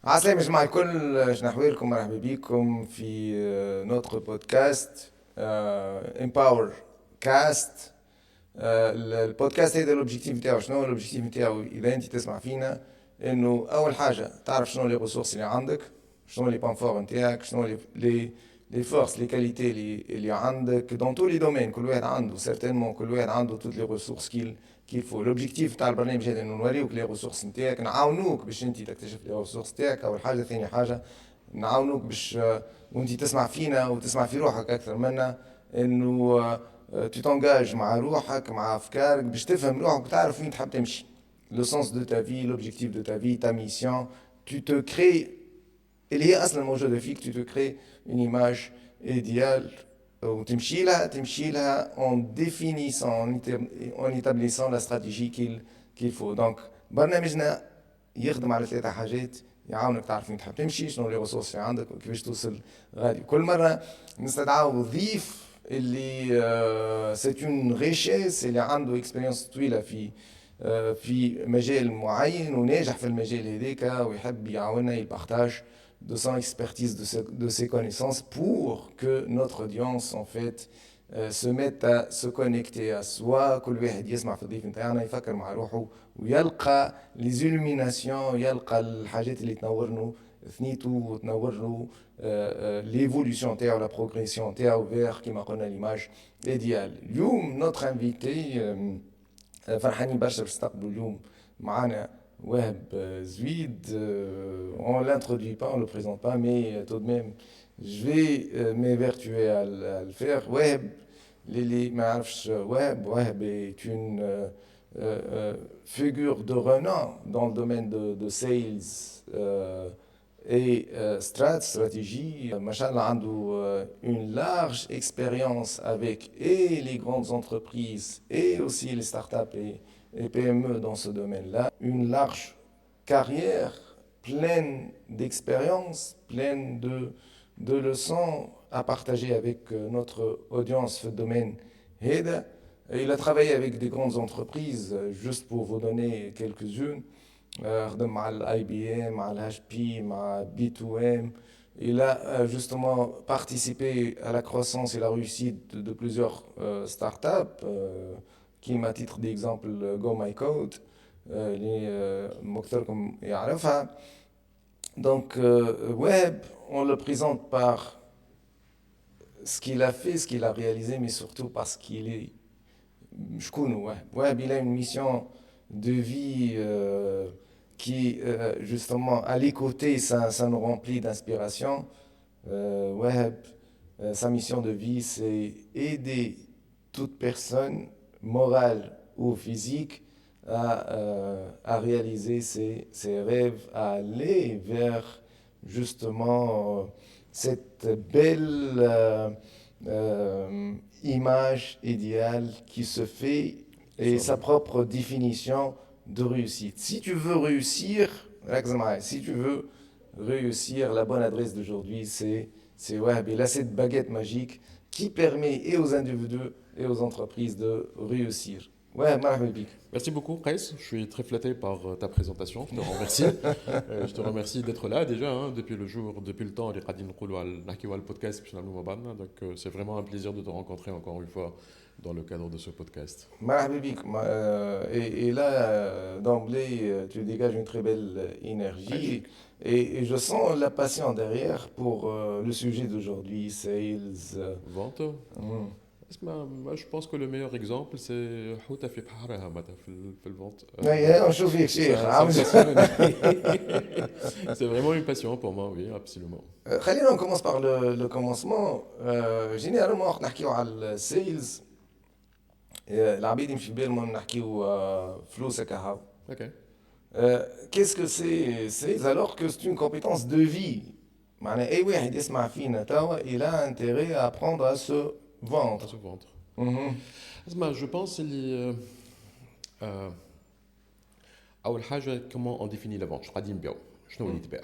عسلامة يا جماعة الكل، شنو أحوالكم؟ مرحبا بكم في نوتر بودكاست امباور كاست. البودكاست هذا الاوبجيكتيف نتاعو شنو؟ الاوبجيكتيف نتاعو اذا انت تسمع فينا انه اول حاجه تعرف شنو لي ريسورس اللي عندك، شنو لي بوان فور نتاعك، شنو لي فورس لي كاليتي اللي عندك دون تو لي دومين. كل واحد عنده سيرتينمون، كل واحد عنده توت لي ريسورس كيل فو. لوبجيكتيف تاع البرنامج هذا انه نوريوك لي ريسورس نتاعك، نعاونوك باش انت تكتشف لي ريسورس نتاعك. اول حاجه. ثاني حاجه نعاونوك باش وانت تسمع فينا وتسمع في روحك اكثر منا، انه tu t'engages مع روحك مع افكارك باش تفهم روحك وتعرف وين تحب تمشي. Le sens de ta vie, l'objectif de ta vie, ta mission. Tu te crées اللي هي اصلا موجوده فيك. tu te crées une image idéale وتمشي لها en définissant en établissant la stratégie qu'il faut. Donc برنامجنا يخدم على ثلاثة حاجات يعاونك تعرف وين تحب تمشي، شنو لي ريسورس اللي عندك وكيفاش توصل غادي. كل مرة نستدعوا ضيف اللي سيت اون ريشيس، اللي عنده اكسبيرينس طويلة في مجال معين وناجح في المجال هذاك ويحب يعاوننا يبارتاج de son expertise, de ses connaissances pour que notre audience en fait se mette à se connecter à soi. كل واحد يسمع في الضيف نتاعنا يفكر مع روحه ويلقى les illuminations، يلقى الحاجات اللي تنور ثنيتو وتنور l'évolution تاعو، la progression تاعو vers كيما قلنا l'image idéale. اليوم notre invité فرحانين برشا باش نستقبلوا اليوم معنا Wahb Zouid. On ne l'introduit pas, on ne le présente pas, mais tout de même, je vais m'évertuer à le faire. Wahb, Lili Marfch, Wahb est une figure de renom dans le domaine de sales et stratégie. Machallah, a une large expérience avec et les grandes entreprises et aussi les startups et PME dans ce domaine-là. Une large carrière pleine d'expérience, pleine de leçons à partager avec notre audience dans ce domaine. Il a travaillé avec des grandes entreprises, juste pour vous donner quelques-unes. مع الاي بي ام، مع الاتش بي، مع بي 2 ام. Il a justement participé à la croissance et la réussite de plusieurs startups, qui, à titre d'exemple, Go My Code, اللي مكثركم يعرفها. Donc, Web, on le présente par ce qu'il a fait, ce qu'il a réalisé, mais surtout parce qu'il est. Web, il a une mission de vie qui, justement, à l'écouter, ça nous remplit d'inspiration. Web, sa mission de vie, c'est aider toute personne, morale ou physique, à réaliser ses rêves, à aller vers, justement, cette belle image idéale qui se fait et sa propre définition de réussite. Si tu veux réussir, si tu veux réussir, la bonne adresse d'aujourd'hui, c'est Wahb. Il a cette baguette magique qui permet et aux individus et aux entreprises de réussir. Ouais, marhaba bik. Merci beaucoup, Kais. Je suis très flatté par ta présentation. Je te remercie. Je te remercie d'être là déjà, hein, depuis le temps. Le podcast, donc c'est vraiment un plaisir de te rencontrer encore une fois dans le cadre de ce podcast. Marhaba bik. Et là, d'emblée, tu dégages une très belle énergie. Et je sens la passion derrière pour le sujet d'aujourd'hui, sales. Vente. Moi, je pense que le meilleur exemple, c'est Houta fi Baharaha, في الvente. نشوف فيك شيخ. C'est vraiment une passion pour moi, oui, absolument. خلينا نكمل par le commencement. Généralement, وقت نحكيو على السيلز العباد يمشي بالهم نحكيو فلوسك هاو. Ok. Qu'est-ce que c'est alors que c'est une compétence de vie. معناها اي واحد يسمع فينا توا il a intérêt à apprendre à se vendre. À se vendre. Mhm. Je pense اللي أول حاجة comment on définit la vente. شنو قاعدين نبيعو؟ شنو اللي تباع؟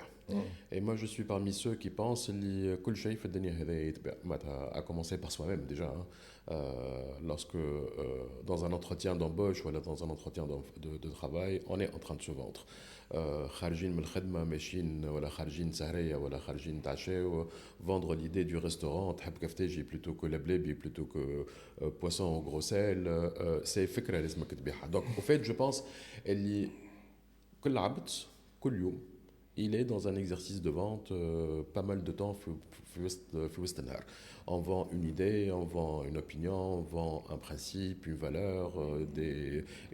Et moi, je suis parmi ceux qui pensent que كل شيء في الدنيا هذا يتباع. À commencer par soi-même déjà. Hein. Lorsque dans un entretien d'embauche ou dans un entretien de travail, on est en train de se vendre. خارجين من الخدمة ماشيين ولا خارجين سهرية ولا خارجين نتعشاو vendre l'idée du restaurant تحب كفتاجي plutôt que la blébie plutôt que poisson au gros sel c'est فكرة لازمك تبيعها. Donc au fait je pense اللي كل عبد كل يوم il est dans un exercice de vente pas mal de temps في وسط النهار. On vend une idée, on vend une opinion, on vend un principe, une valeur,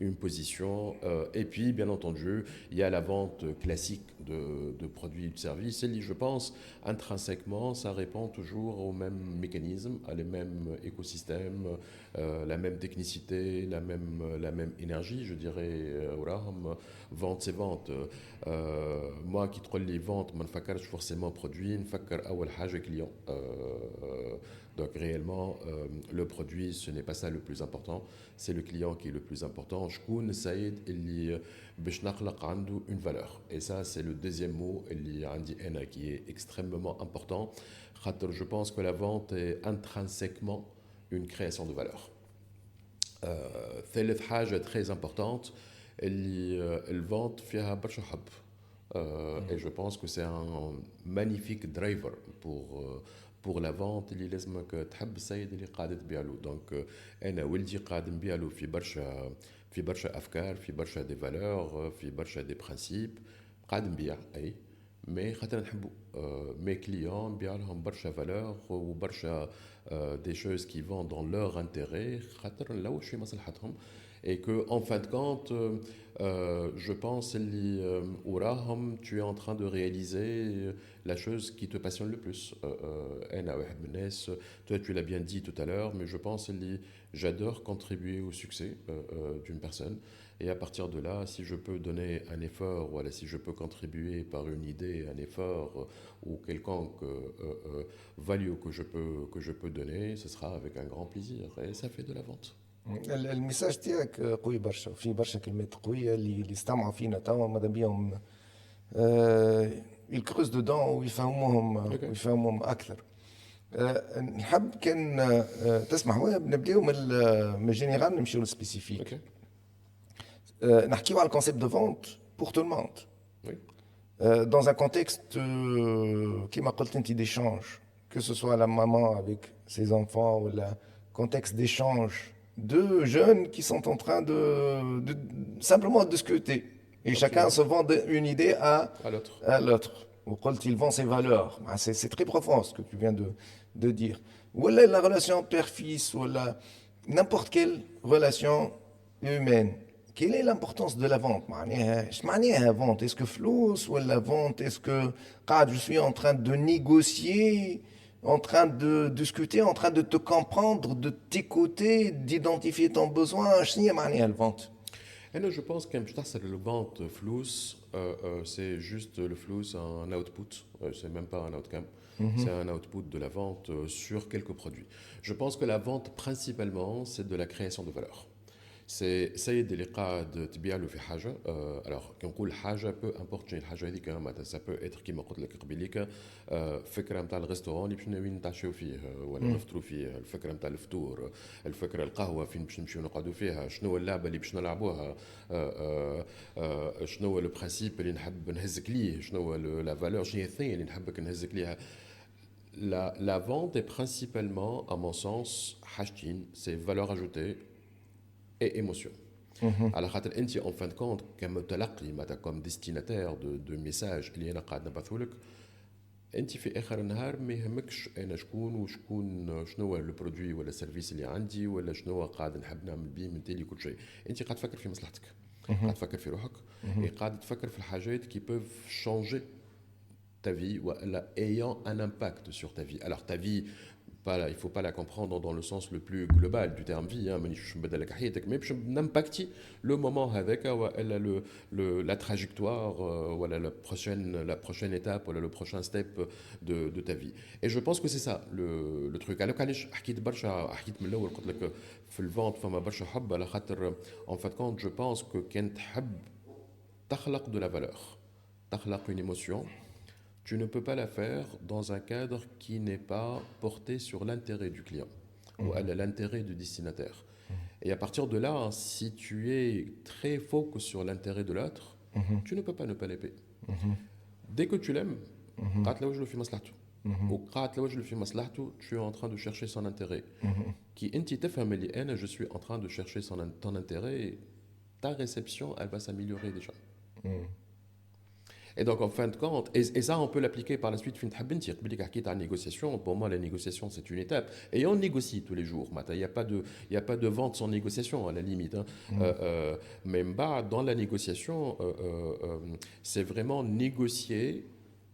une position. Et puis, bien entendu, il y a la vente classique de produits et de services. Et je pense, intrinsèquement, ça répond toujours au même mécanisme, à les mêmes écosystèmes, la même technicité, la même énergie, je dirais. Vente, c'est vente. Moi qui trouve les ventes, je ne fais forcément produit, je fais أول حاجة client. Donc réellement, le produit, ce n'est pas ça le plus important, c'est le client qui est le plus important. شكون سعيد اللي باش نخلق عنده une valeur. Et ça, c'est le deuxième mot اللي عندي أنا qui est extrêmement important. خاطر je pense que la vente est intrinsèquement une création de valeur. ثالث حاجة très importante اللي الفونت فيها برشا حب. Et je pense que c'est un magnifique driver pour la vente اللي لازمك تحب السيد اللي قاعد تبيع له. دونك انا ولدي قاعد نبيع له في برشا افكار في برشا دي فالور في برشا دي برانسيب قاعد نبيع اي مي خاطر نحبو مي كليون نبيع لهم برشا فالور وبرشا دي شوز كي فون دون لور انتيري خاطر نلوج في مصلحتهم. Et que en fin de compte, je pense que tu es en train de réaliser la chose qui te passionne le plus. Toi, tu l'as bien dit tout à l'heure, mais je pense que j'adore contribuer au succès d'une personne. Et à partir de là, si je peux donner un effort, voilà, si je peux contribuer par une idée, un effort ou quelconque value que je peux donner, ce sera avec un grand plaisir. Et ça fait de la vente. الميساج تاعك قوي برشا وفي برشا كلمات قويه اللي استمعوا فينا توا ماذا بيهم يكروز دودون ويفهموهم اكثر. نحب كان تسمح نبداو من الجينيرال نمشيو للسبيسيفيك. نحكيو على الكونسيبت دو فونت بور تو الموند dans un contexte كيما قلت انت d'échange, que ce soit la maman avec ses enfants ou le contexte d'échange de jeunes qui sont en train de simplement discuter. Et chacun se vend une idée à l'autre. Ou quand il vend ses valeurs. C'est très profond ce que tu viens de dire. Ou la relation père-fils, ou n'importe quelle relation humaine. Quelle est l'importance de la vente? La vente, est-ce que flous ou la vente, est-ce que je suis en train de négocier, en train de discuter, en train de te comprendre, de t'écouter, d'identifier ton besoin? La vente. Je pense que le vente flous, c'est juste le flous, un output, c'est même pas un outcome. C'est un output de la vente sur quelques produits. Je pense que la vente, principalement, c'est de la création de valeur. C'est سيد اللي قاعد تبيع له في حاجه. alors كنقول حاجه peu importe شنو الحاجه هذيك معناتها ça peut être كيما قلت لك قبيليك فكره نتاع الريستورون اللي باش ناويين نتعشاو فيه ولا نفطروا فيه, الفكره نتاع الفطور, الفكره القهوه فين باش نمشيو نقعدوا فيها, شنو اللعبه اللي باش نلعبوها, شنو لو برانسيب اللي نحب نهزك ليه, شنو لا فالور, شنو هي الثانيه اللي نحبك نهزك ليها. La vente est principalement, à mon sens, حاجتين, c'est valeur ajoutée et émotion. على خاطر انت en fin de compte كمتلقي معناتها comme destinataire de message اللي انا قاعد نبعثه لك, انت في اخر النهار ما يهمكش انا شكون وشكون شنو هو البرودوي ولا السيرفيس اللي عندي ولا شنو قاعد نحب نعمل بيه من تالي كل شيء. انت قاعد تفكر في مصلحتك, قاعد تفكر في روحك, قاعد تفكر في الحاجات qui peuvent changer ta vie ou ayant un impact sur ta vie. Alors ta vie, il ne faut pas la comprendre dans le sens le plus global du terme vie, mais n'impacter le moment avec la trajectoire, voilà, la prochaine étape, voilà, le prochain step de ta vie. Et je pense que c'est ça le truc. Alors, en fait, quand je pense que quand tu as de la valeur, tu as une émotion, tu ne peux pas la faire dans un cadre qui n'est pas porté sur l'intérêt du client ou à l'intérêt du destinataire. Et à partir de là, si tu es très focus sur l'intérêt de l'autre, tu ne peux pas ne pas l'aimer. Dès que tu l'aimes, قاعد لوجه في مصلحته. وقاعد لوجه في مصلحته, tu es en train de chercher son intérêt. Qui انت تفهم اللي انا je suis en train de chercher ton intérêt, ta réception elle va s'améliorer déjà. Et donc, en fin de compte, et ça, on peut l'appliquer par la suite. La négociation, pour moi, la négociation, c'est une étape. Et on négocie tous les jours. Il n'y a pas de vente sans négociation, à la limite. Mais dans la négociation, c'est vraiment négocier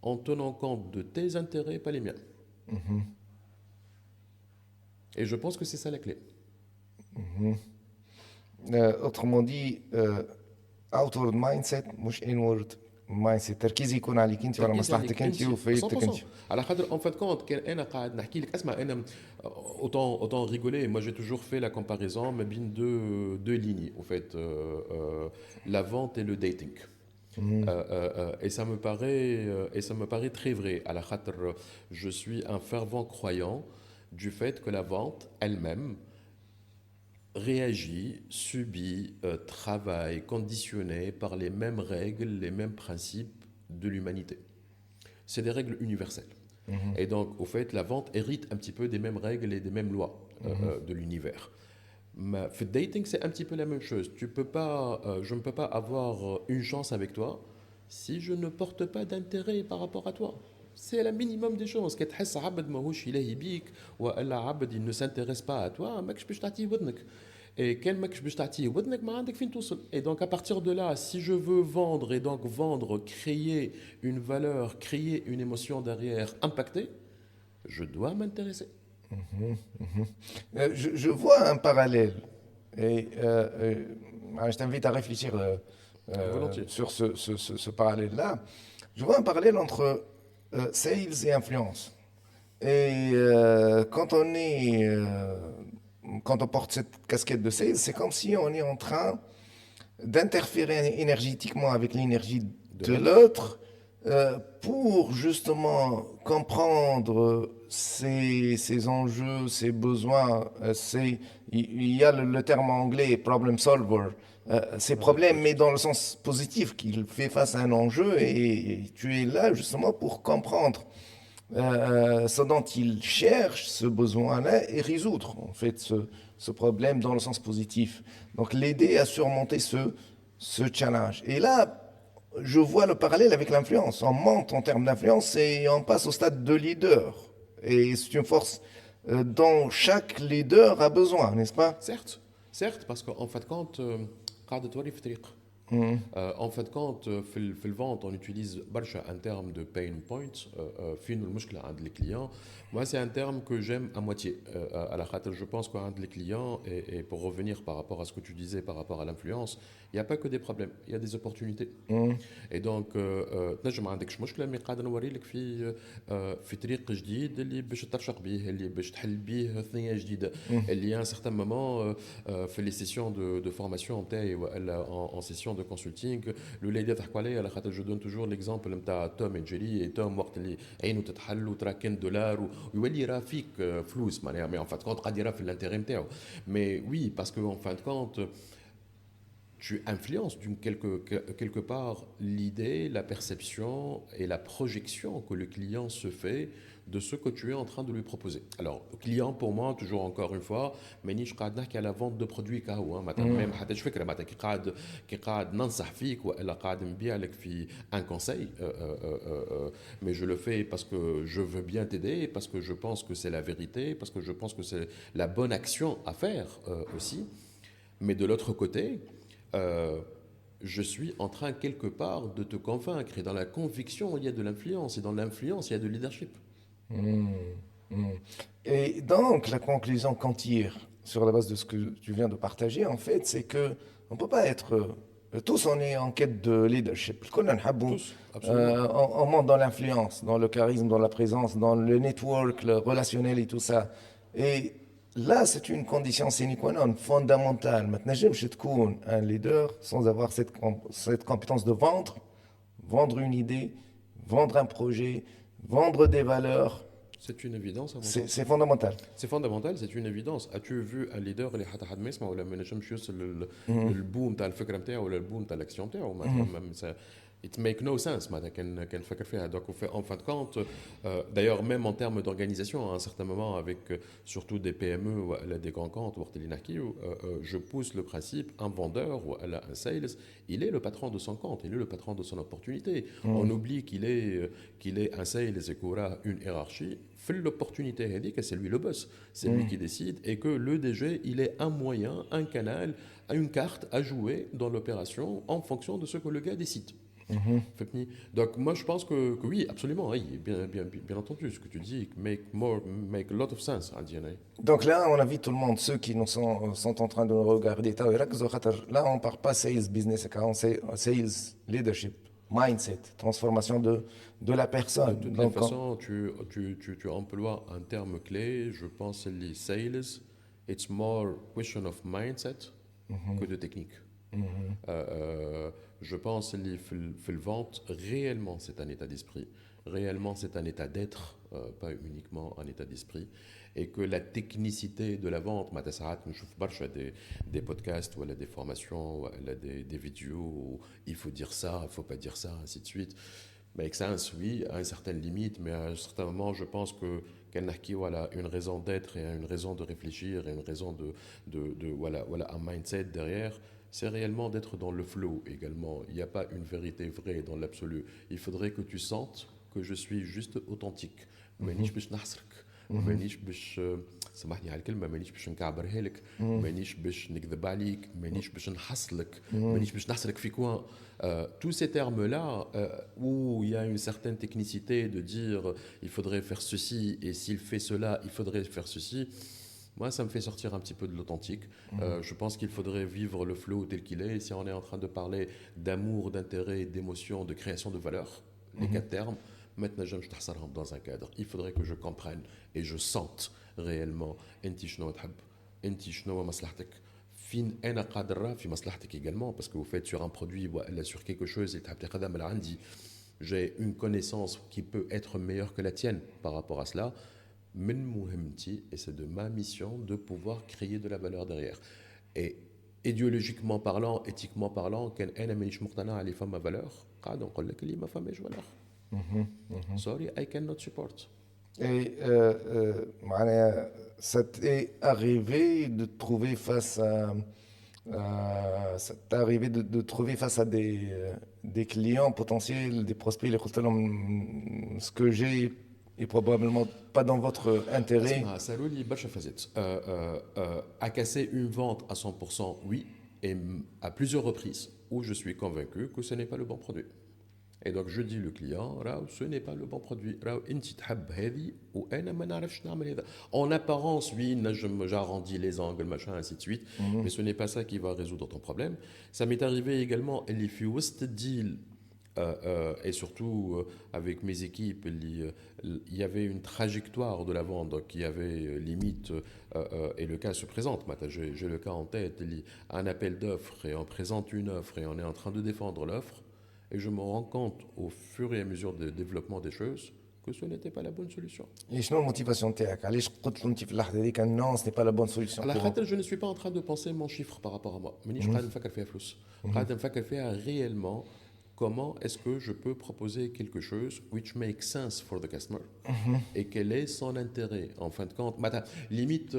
en tenant compte de tes intérêts, pas les miens. Et je pense que c'est ça la clé. Autrement dit, outward mindset, مش inward. mindset. تركيزي يكون عليك انت وعلى مصلحتك انت وفايدتك انت. على خاطر en fin de compte كان انا قاعد نحكي لك اسمع انا autant rigoler, moi j'ai toujours fait la comparaison ما بين deux lignes en fait, la vente et le dating. Et ça me paraît très vrai. À la khâtr, je suis un fervent croyant du fait que la vente elle-même réagit, subit, travaille, conditionné par les mêmes règles, les mêmes principes de l'humanité. C'est des règles universelles. Et donc, au fait, la vente hérite un petit peu des mêmes règles et des mêmes lois de l'univers. Mais le dating, c'est un petit peu la même chose. Je ne peux pas avoir une chance avec toi si je ne porte pas d'intérêt par rapport à toi. C'est le minimum des choses. Quand tu as عبد ماهوش إلهي بيك ولا عبد il ne s'intéresse pas à toi, ماكش باش تعطيه ودنك. Et كان ماكش باش تعطيه ودنك ما عندك فين توصل. Et donc à partir de là, si je veux vendre et donc vendre, créer une valeur, créer une émotion derrière, impacter, je dois m'intéresser. Je vois un parallèle et je t'invite à réfléchir sur ce parallèle-là. Je vois un parallèle entre sales et influence. Et quand on porte cette casquette de sales, c'est comme si on est en train d'interférer énergétiquement avec l'énergie de l'autre pour justement comprendre ses enjeux, ses besoins. Il y a le terme anglais problem solver. Ses problèmes, mais dans le sens positif, qu'il fait face à un enjeu et tu es là justement pour comprendre ce dont il cherche, ce besoin-là, et résoudre en fait ce problème dans le sens positif. Donc l'aider à surmonter ce challenge. Et là, je vois le parallèle avec l'influence. On monte en termes d'influence et on passe au stade de leader. Et c'est une force dont chaque leader a besoin, n'est-ce pas? Certes, parce qu'en fait, quand en fait, quand في vente, on utilise un terme de pain point, فين المشكلة عند les clients. Moi, c'est un terme que j'aime à moitié. À la khater, je pense qu'un les clients, et pour revenir par rapport à ce que tu disais par rapport à l'influence, il n'y a pas que des problèmes, il y a des opportunités. Et donc, تنجم ما عندكش مشكلة، mais قاعد نوري لك في طريق جديد اللي باش ترشق به، اللي باش تحل به ثنية جديدة. Il y a un certain moment, في les sessions de formation en session de consulting, le lady تحكوا عليه على خاطر je donne toujours l'exemple نتاع توم et Jerry. Et Tom وقت اللي عينه تتحل وتراكن دولار ويولي يرى فيك فلوس معناها، mais en fin de compte قاعد يرى في l'intérêt نتاعو. Mais oui, parce que en fin de compte tu influences quelque part l'idée, la perception et la projection que le client se fait de ce que tu es en train de lui proposer. Alors, client pour moi, toujours encore une fois, مانيش قاعد نحكي على vente de produits كهو مثلا، ما حتىش فكره مثلا كي قاعد ننصح فيك ولا قاعد نبيع لك في un conseil, mais je le fais parce que je veux bien t'aider, parce que je pense que c'est la vérité, parce que je pense que c'est la bonne action à faire aussi. Mais de l'autre côté, je suis en train quelque part de te convaincre, et dans la conviction il y a de l'influence, et dans l'influence il y a de leadership. Et donc la conclusion qu'on tire sur la base de ce que tu viens de partager en fait, c'est que on peut pas être tous, on est en quête de leadership. On monte dans l'influence, dans le charisme, dans la présence, dans le network, le relationnel et tout ça. Et là, c'est une condition sine qua non fondamentale. Maintenant, j'aime un leader sans avoir cette compétence de vendre une idée, vendre un projet, vendre des valeurs, C'est une évidence à mon sens. c'est fondamental. C'est fondamental, c'est une évidence. As-tu vu un leader اللي حتى حد ما يسمع ولا ما نجمش يوصل Mhm. للبوم تاع الفكره نتاعو ولا البوم تاع الاكسيون نتاعو معناتها it make no sense معناتها كان فكر فيها donc en fin de compte d'ailleurs même en termes d'organisation à un certain moment avec surtout des PME ou des grands comptes وقت اللي نحكيو je pousse le principe un vendeur ou un sales il est le patron de son compte il est le patron de son opportunité on oublie qu'il est un sales et qu'il aura une hiérarchie fait l'opportunité هذيك c'est lui le boss c'est lui qui décide et que le DG il est un moyen un canal une carte à jouer dans l'opération en fonction de ce que le gars décide. فهمتني donc moi je pense que oui absolument oui, bien entendu ce que tu dis make a lot of sense عندي أنا. Donc là, on invite tout le monde, ceux qui nous sont en train de nous regarder. Là, on ne parle pas sales business, on sales leadership, mindset, transformation de la personne. De toute Donc, façon tu emploies un terme clé je pense les sales it's more question of mindset que de technique. Je pense que le vente, réellement, c'est un état d'esprit. Réellement, c'est un état d'être, pas uniquement un état d'esprit. Et que la technicité de la vente, je fais des podcasts, ou des formations, ou des vidéos, où il faut dire ça, il ne faut pas dire ça, ainsi de suite. Make sense, oui, à une certaine limite, mais à un certain moment, je pense que Kanaki a une raison d'être et une raison de réfléchir et une raison voilà, un mindset derrière. C'est réellement d'être dans le flow également. Il n'y a pas une vérité vraie dans l'absolu. Il faudrait que tu sentes que je suis juste authentique. مانيش باش نحصرك مانيش باش سامحني على الكلمه مانيش باش نكعبرها لك مانيش باش نكذب عليك مانيش باش نحصلك مانيش باش نحصلك في coin. Tous ces termes-là, où il y a une certaine technicité de dire il faudrait faire ceci et s'il fait cela, il faudrait faire ceci. Moi, ça me fait sortir un petit peu de l'authentique. Je pense qu'il faudrait vivre le flow tel qu'il est. Et si on est en train de parler d'amour, d'intérêt, d'émotion, de création de valeur, les quatre termes, maintenant, je me dans un cadre. Il faudrait que je comprenne et je sente réellement انت شنو تحب انت شنو مصلحتك فين انا قادر في مصلحتك également parce que vous faites sur un produit ou sur quelque chose et تحب تقدم لعندي j'ai une connaissance qui peut être meilleure que la tienne par rapport à cela من مهمتي et c'est de ma mission de pouvoir créer de la valeur derrière et idéologiquement parlant éthiquement parlant كان انا مانيش مقتنع اللي فما valeur قاعد نقول لك اللي ما فماش valeur sorry I cannot support. Et ça t'est arrivé de te trouver face ça t'est arrivé de trouver face à des clients potentiels, des prospects, les ce que j'ai est probablement pas dans votre intérêt. Saloli برشا فازت à casser une vente à 100% oui et à plusieurs reprises où je suis convaincu que ce n'est pas le bon produit. Et donc je dis le client, ce n'est pas le bon produit. En apparence, oui, j'arrondis les angles, machin, ainsi de suite. Mais ce n'est pas ça qui va résoudre ton problème. Ça m'est arrivé également, deal, et surtout avec mes équipes, il y avait une trajectoire de la vente qui avait limite, et le cas se présente. J'ai le cas en tête, un appel d'offres et on présente une offre et on est en train de défendre l'offre. Et je me rends compte au fur et à mesure du développement des choses que ce n'était pas la bonne solution. Et شنو الموتيفاسيون تاعك علاش قلت له انت في اللحظه هذيك non ce n'est pas la bonne solution. على خاطر je ne suis pas en train de penser mon chiffre par rapport à moi. مانيش قاعد نفكر فيها فلوس. قاعد نفكر فيها réellement comment est-ce que je peux proposer quelque chose which makes sense for the customer et quel est son intérêt en fin de compte limite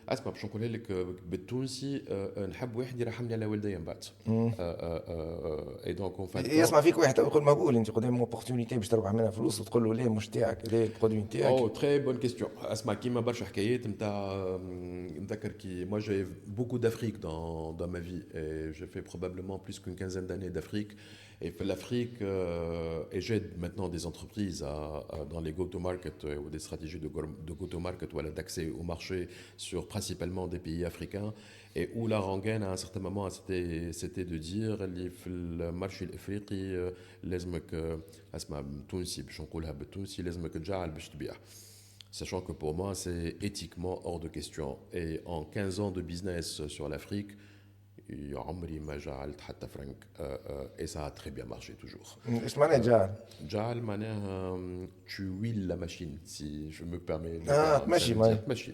اسمع باش نقول لك بالتونسي نحب واحد يرحمني على والدي من بعد et donc en fin de compte يسمع فيك واحد يقول مقبول انت قدام اوبورتونيتي باش تربح منها فلوس وتقول له لا مش تاعك لا البرودوي نتاعك. Oh très bonne question. اسمع كيما برشا حكايات نتاع نذكر كي moi j'ai beaucoup d'Afrique dans ma vie et j'ai fait probablement plus qu'une quinzaine d'années d'Afrique. Et l'Afrique, et j'aide maintenant des entreprises dans les go-to-market ou des stratégies de go-to-market ou d'accès au marché sur principalement des pays africains. Et où la rengaine, à un certain moment, c'était de dire le marché africain, لازمك اسمع تونسي باش نقولها بالتونسي لازمك تجعل باش تبيع. Sachant que pour moi, c'est éthiquement hors de question. Et en 15 ans de business sur l'Afrique, عمري ما جعلت حتى فرنك et ça a très bien marché toujours. ايش معنى جعل؟ جعل معناها tu huiles la machine si je me permets le terme. تمشي معي. ماشي.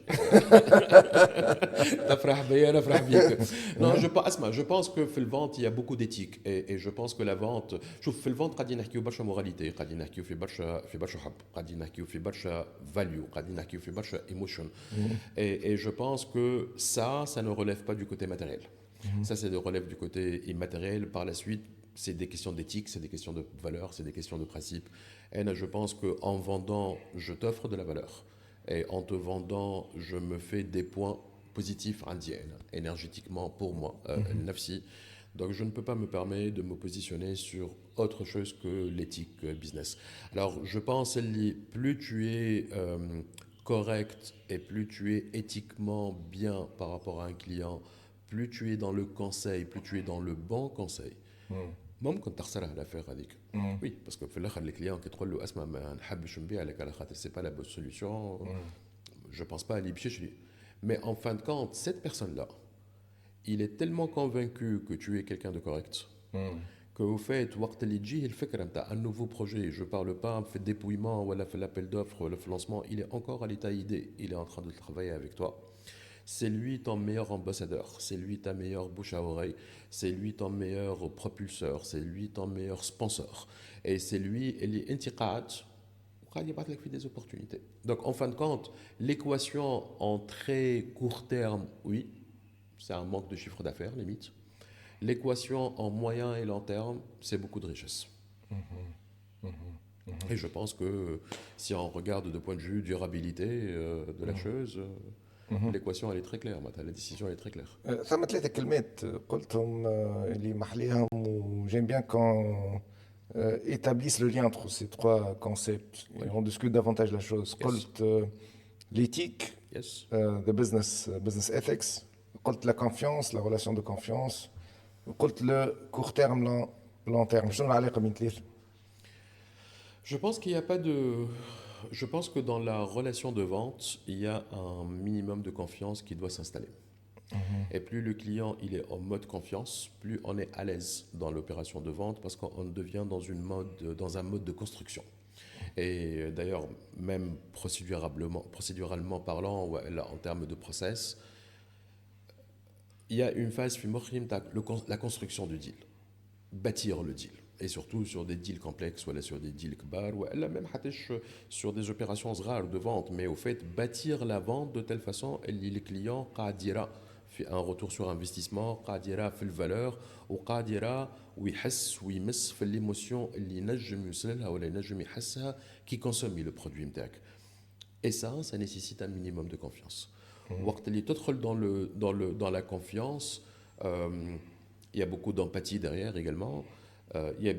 تفرح بيا انا افرح بيك. Non, je pense que في الفونت il y a beaucoup d'éthique et je pense que la vente شوف في الفونت قاعدين نحكيو برشا موراليتي قاعدين نحكيو في برشا حب قاعدين نحكيو في برشا فاليو قاعدين نحكيو في برشا ايموشن et je pense que ça ne relève pas du côté matériel. Ça, c'est relève du côté immatériel. Par la suite, c'est des questions d'éthique, c'est des questions de valeur, c'est des questions de principe. Et là, je pense qu'en vendant, je t'offre de la valeur. Et en te vendant, je me fais des points positifs indiennes, énergétiquement pour moi, nafsi. Donc, je ne peux pas me permettre de me positionner sur autre chose que l'éthique business. Alors, je pense, plus tu es correct et plus tu es éthiquement bien par rapport à un client, plus tu es dans le conseil, plus tu es dans le bon conseil. ممكن تخسرها l'affaire هذيك. Oui, parce que في الاخر الكليون كي تقول له اسمع ما نحبش نبيع لك على خاطر c'est pas la bonne solution. Je pense pas aller بشي. Mais en fin de compte, cette personne-là, il est tellement convaincu que tu es quelqu'un de correct. Que au fait, وقت اللي تجيه الفكره نتاع un nouveau projet, je parle pas في الدépouillement ولا في l'appel d'offres ولا في lancement, il est encore à l'état idée, il est en train de travailler avec toi. C'est lui ton meilleur ambassadeur, c'est lui ta meilleure bouche à oreille, c'est lui ton meilleur propulseur, c'est lui ton meilleur sponsor. Et c'est lui اللي انت قاعد وقاعد يبعث لك في des opportunités. Donc en fin de compte, l'équation en très court terme, oui, c'est un manque de chiffre d'affaires limite. L'équation en moyen et long terme, c'est beaucoup de richesse. Et je pense que si on regarde de point de vue durabilité de la chose, l'équation elle est très claire, la décision elle est très claire. ثم ثلاثة كلمات قلتهم اللي محليهم وجيم بيان quand établissent le lien entre ces trois concepts et on discute davantage la chose. قلت l'éthique, Yes. the business ethics, قلت la confiance, la relation de confiance, قلت le court terme, long terme. شنو العلاقة بين الثلاثة؟ Je pense qu'il n'y a pas de. Je pense que dans la relation de vente, il y a un minimum de confiance qui doit s'installer. Et plus le client il est en mode confiance, plus on est à l'aise dans l'opération de vente parce qu'on devient dans un mode de construction. Et d'ailleurs, même procéduralement parlant, en termes de process, il y a une phase la construction du deal, bâtir le deal. Et surtout sur des deals complexes, ou sur des deals kbar, ou même sur des opérations rares de vente. Mais au fait, bâtir la vente de telle façon, le client قادر في un retour sur investissement, قادر في الvaleur, وقادر ويحس ويمس في l'émotion اللي ينجم يوصلها ولا ينجم يحسها qui consomme le produit نتاعك. Et ça nécessite un minimum de confiance. وقت اللي تدخل dans la confiance, il y a beaucoup d'empathie derrière également. Il y a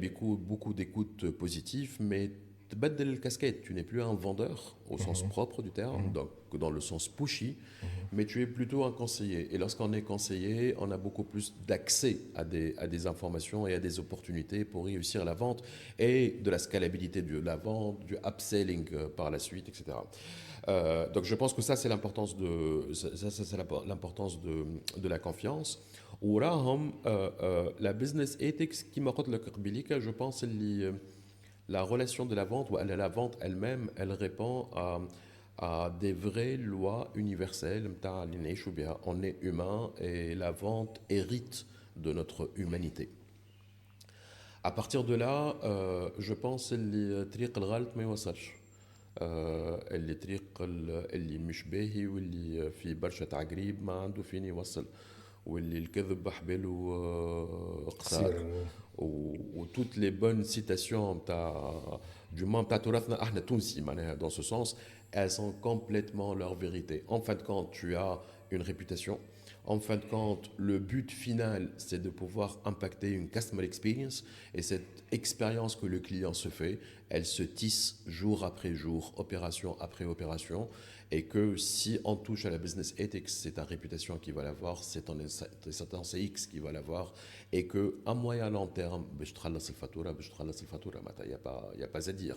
beaucoup d'écoute positive, mais tu battes le casquette. Tu n'es plus un vendeur au sens propre du terme, donc dans le sens pushy, mais tu es plutôt un conseiller. Et lorsqu'on est conseiller, on a beaucoup plus d'accès à des informations et à des opportunités pour réussir la vente et de la scalabilité de la vente, du upselling par la suite, etc. Donc je pense que ça c'est l'importance de la confiance. وراهم la business ethics qui m'a dit je pense que la relation de la vente ou la vente elle-même elle répond à des vraies lois universelles. On est humain et la vente hérite de notre humanité. À partir de là, je pense que الطريق الغلط ما يوصلش. اللي طريق اللي مش باهي واللي في برشا تعقريب ما عنده فين يوصل. واللي الكذب حباله قصار وتوت لي بون سيتاسيون تاع du moins تاع تراثنا احنا تونسي معناها dans ce sens elles sont complètement leur vérité. En fin de compte, tu as une réputation. En fin de compte, le but final, c'est de pouvoir impacter une customer experience. Et cette expérience que le client se fait, elle se tisse jour après jour, opération après opération. Et que si on touche à la business ethics, c'est ta réputation qui va l'avoir, c'est ton CX qui va l'avoir. Et qu'à moyen long terme, il n'y a pas à dire.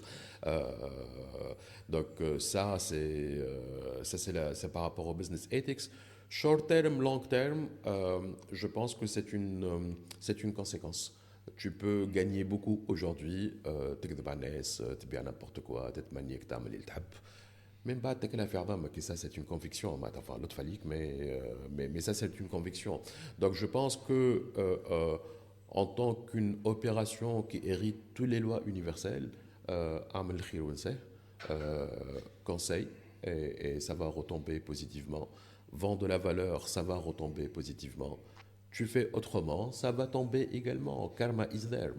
Donc ça, c'est par rapport au business ethics. Short term, long term, je pense que c'est une conséquence. Tu peux gagner beaucoup aujourd'hui, تكذب على الناس, تبيع n'importe quoi, تتمنيك تعمل اللي تحب. Même pas, ça c'est une conviction, enfin l'autre falique, mais ça c'est une conviction. Donc je pense que en tant qu'une opération qui hérite toutes les lois universelles, عمل الخير ونساه, conseil, et ça va retomber positivement. Vend de la valeur, ça va retomber positivement. Tu fais autrement, ça va tomber également. Karma is there.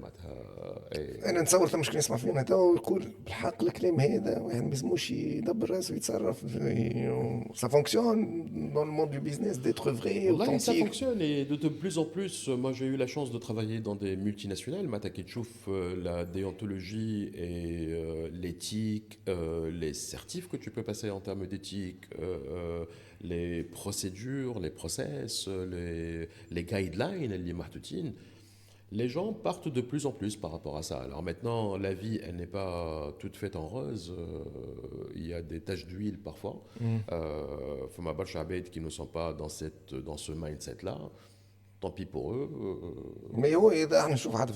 انا نتصور ثم شكون يسمع فينا تو ويقول بالحق الكلام هذا واحد ما يلزموش يدبر راسه ويتصرف سا فونكسيون دون لو موند دو بيزنس ديتر فري Là, ça اوثنتيك. fonctionne et de plus en plus, moi j'ai eu la chance de travailler dans des multinationales, Matakitchouf, la déontologie et l'éthique, les certifs que tu peux passer en termes d'éthique, les procédures, les process, les guidelines, les mahtoutines. Les gens partent de plus en plus par rapport à ça. Alors maintenant, la vie, elle n'est pas toute faite en rose. Il y a des taches d'huile parfois. Fama Barcha Abed qui ne sont pas dans ce mindset-là. Tant pis pour eux. مي هو اذا احنا نشوف حتى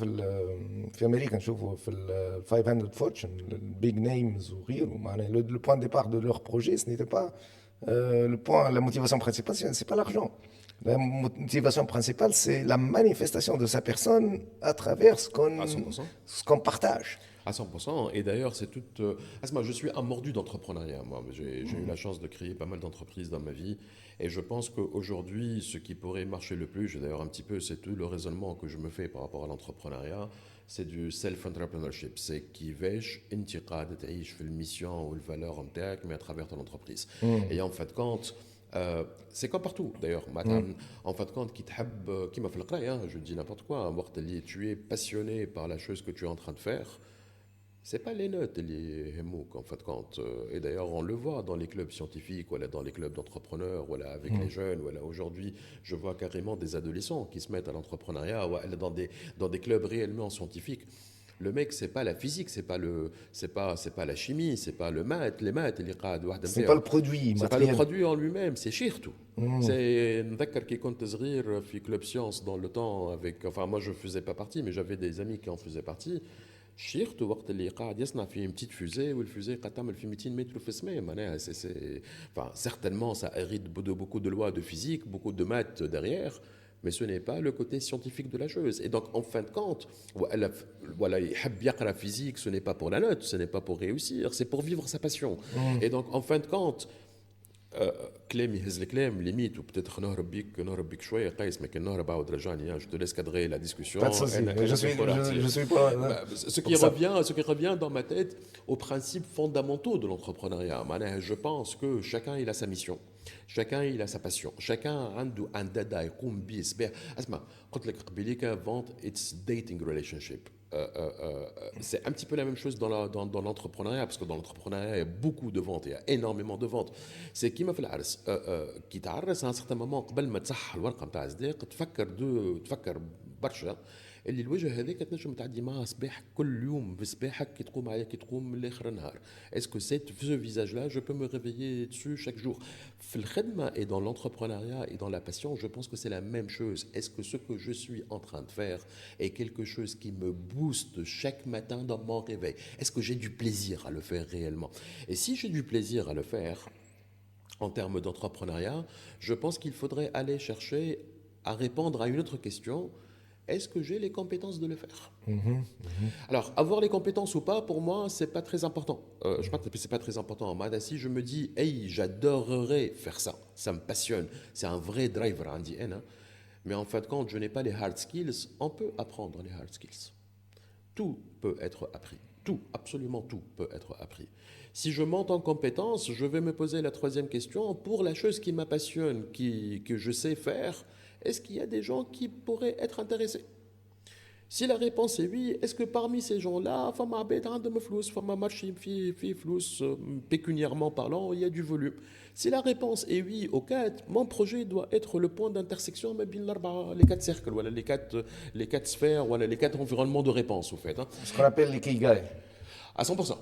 في امريكا نشوفوا في ال 500 فورتشن البيج نيمز وغيره معناها لو بوان ديبار دو لور بروجي ce n'était pas le point, la motivation principale, c'est pas l'argent. La motivation principale, c'est la manifestation de sa personne à travers À 100%. ce qu'on partage. À 100%. Et d'ailleurs, c'est toute. Asma, je suis un mordu d'entrepreneuriat. Moi, j'ai eu la chance de créer pas mal d'entreprises dans ma vie. Et je pense qu'aujourd'hui, ce qui pourrait marcher le plus, d'ailleurs un petit peu, c'est tout le raisonnement que je me fais par rapport à l'entrepreneuriat, c'est du self-entrepreneurship. C'est qui vêche, intiqad, تعيش في الميسيون ou le valeur نتاعك, mais à travers ton entreprise. Et en fait, quand. C'est comme partout d'ailleurs. En fin de compte, qui m'a fait le craie, je dis n'importe quoi. Tu es passionné par la chose que tu es en train de faire. C'est pas les notes, les mots, en fin de compte. Et d'ailleurs, on le voit dans les clubs scientifiques, voilà, dans les clubs d'entrepreneurs, voilà, avec les jeunes. Voilà, aujourd'hui, je vois carrément des adolescents qui se mettent à l'entrepreneuriat, voilà, dans des clubs réellement scientifiques. Le mec, c'est pas la physique, c'est pas la chimie, c'est pas le maths, les maths, C'est pas le produit c'est pas le produit en lui-même, c'est tout. C'est نذكر كي كنت صغير في club science dans le temps avec, enfin moi je faisais pas partie, mais j'avais des amis qui en faisaient partie. شيرت وقت اللي قاعد يصنع في une petite fusée والفusée قاعد تعمل في 200 متر في السماء معناها enfin certainement ça hérite de beaucoup de lois de physique, beaucoup de maths derrière. Mais ce n'est pas le côté scientifique de la chose. Et donc, en fin de compte, voilà, la physique, ce n'est pas pour la note, ce n'est pas pour réussir, c'est pour vivre sa passion. Et donc, en fin de compte, كلام يهز الكلام limite ou peut-être نهرب بيك شويه قيس ما كان نهرب عاود رجعني je te laisse cadrer la discussion. Je suis pas Ce qui revient dans ma tête aux principes fondamentaux de l'entrepreneuriat. Je pense que chacun il a sa mission, chacun il a sa passion, chacun عنده un dada يقوم به صباح. اسمع قلت لك قبيليك vente it's dating relationship. C'est un petit peu la même chose dans l'entrepreneuriat, parce que dans l'entrepreneuriat, il y a beaucoup de ventes, il y a énormément de ventes. C'est qui m'a fait العرس كي تعرس à un certain moment قبل ما تصح الورقه نتاع الصداق تفكر برشا اللي الوجه هذاك تنجم تعدي معاه صباح كل يوم في صباحك كي تقوم عليه كي تقوم من الاخر النهار. Est-ce que ce visage là je peux me réveiller dessus chaque jour. في الخدمه et dans l'entrepreneuriat et dans la passion, je pense que c'est la même chose. Est-ce que ce que je suis en train de faire est quelque chose qui me booste chaque matin dans mon réveil? Est-ce que j'ai du plaisir à le faire réellement? Et si j'ai du plaisir à le faire en termes d'entrepreneuriat, je pense qu'il faudrait aller chercher à répondre à une autre question. Est-ce que j'ai les compétences de le faire? Alors, avoir les compétences ou pas, pour moi, c'est pas très important. Je pense que c'est pas très important. Si je me dis, hey, j'adorerais faire ça, ça me passionne, c'est un vrai driver, mais en fin de compte, je n'ai pas les hard skills, on peut apprendre les hard skills. Tout peut être appris. Tout, absolument tout peut être appris. Si je monte en compétence, je vais me poser la troisième question. Pour la chose qui m'appassionne, que je sais faire, est-ce qu'il y a des gens qui pourraient être intéressés? Si la réponse est oui, est-ce que parmi ces gens-là, pécuniairement parlant, il y a du volume? Si la réponse est oui aux quatre, mon projet doit être le point d'intersection les quatre cercles, voilà, les quatre sphères, voilà, les quatre environnements de réponse, au fait. Ce qu'on appelle les Kigai. À 100%.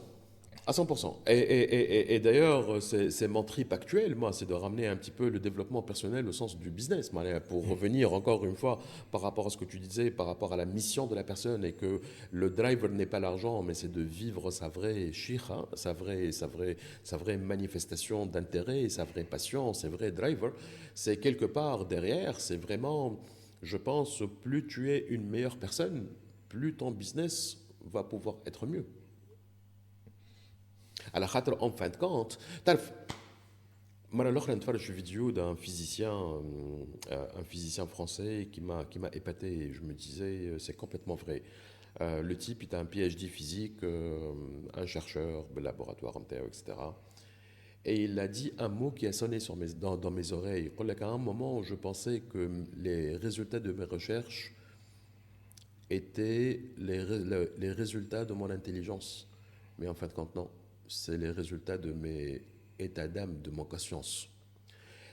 À 100%. Et d'ailleurs, c'est mon trip actuel, moi, c'est de ramener un petit peu le développement personnel au sens du business, pour revenir encore une fois par rapport à ce que tu disais, par rapport à la mission de la personne, et que le driver n'est pas l'argent, mais c'est de vivre sa vraie shira, sa vraie manifestation d'intérêt, sa vraie passion, ses vrais drivers. C'est quelque part derrière, c'est vraiment, je pense, plus tu es une meilleure personne, plus ton business va pouvoir être mieux. على خاطر en fin de compte تعرف مرة الأخرى نتفرج في فيديو d'un physicien un physicien français qui m'a épaté et je me disais c'est complètement vrai. Le type il a un PhD physique un chercheur de laboratoire etc. Et il a dit un mot qui a sonné dans mes oreilles. À un moment je pensais que les résultats de mes recherches étaient les résultats de mon intelligence. Mais en fin de compte, non. C'est les résultats de mes états d'âme, de mon conscience.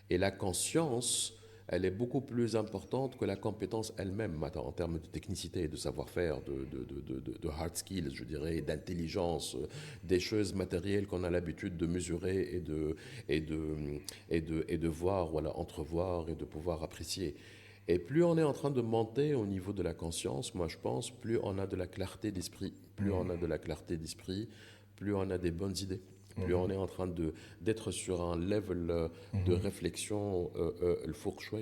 Et la conscience, elle est beaucoup plus importante que la compétence elle-même, en termes de technicité, de savoir-faire, de hard skills, je dirais, d'intelligence, des choses matérielles qu'on a l'habitude de mesurer et de voir, voilà, entrevoir et de pouvoir apprécier. Et plus on est en train de monter au niveau de la conscience, moi je pense, plus on a de la clarté d'esprit. Plus on a de la clarté d'esprit, plus on a des bonnes idées. Plus on est en train d'être sur un level de réflexion le four choix.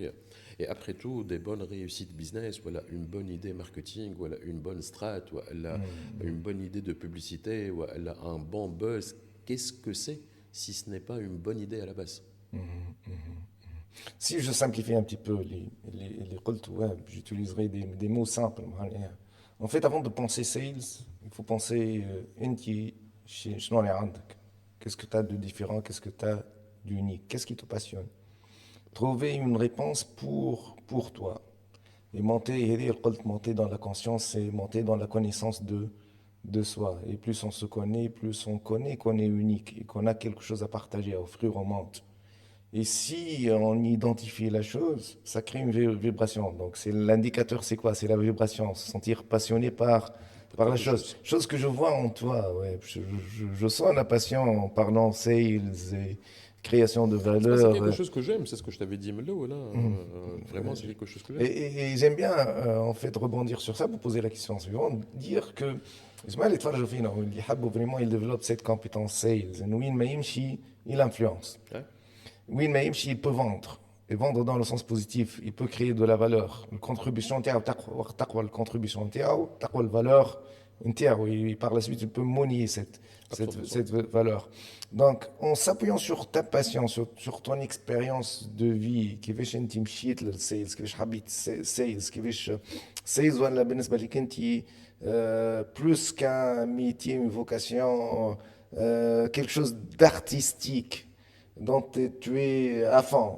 Et après tout, des bonnes réussites business, voilà, une bonne idée marketing, voilà, une bonne strat, voilà, une bonne idée de publicité, voilà, un bon buzz. Qu'est-ce que c'est si ce n'est pas une bonne idée à la base? Si je simplifie un petit peu les قلت, ouais, j'utiliserai des mots simples. En fait, avant de penser sales, il faut penser انت شنو اللي عندك. Qu'est-ce que tu as de différent, qu'est-ce que tu as d'unique, qu'est-ce qui te passionne. Trouver une réponse pour toi. Et monter dans la conscience, c'est monter dans la connaissance de soi. Et plus on se connaît, plus on connaît qu'on est unique et qu'on a quelque chose à partager, à offrir au monde. Et si on identifie la chose, ça crée une vibration. Donc c'est l'indicateur, c'est quoi? C'est la vibration, se sentir passionné par la chose. Chose que je vois en toi, ouais. Je sens la passion en parlant sales et création de C'est quelque valeur. chose que j'aime, c'est ce que je t'avais dit, Melo, là. Vraiment, c'est quelque chose que j'aime. Et j'aime bien en fait rebondir sur ça pour poser la question suivante, dire que Ismaël يتفرجوا فينا واللي يحبوا vraiment il développe cette compétence sales. وين ما يمشي il influence. Ouais. Oui, mais il peut vendre. Et vendre dans le sens positif, il peut créer de la valeur. La contribution, la contribution, la valeur, et par la suite, il peut monnayer cette valeur. Donc, en s'appuyant sur ta passion, sur ton expérience de vie, كيفاش انت مشيت للسيلز، كيفاش حبيت sales, كيفاش sales ولا بالنسبة لك انت plus qu'un métier, une vocation, quelque chose d'artistique dont tu es à fond,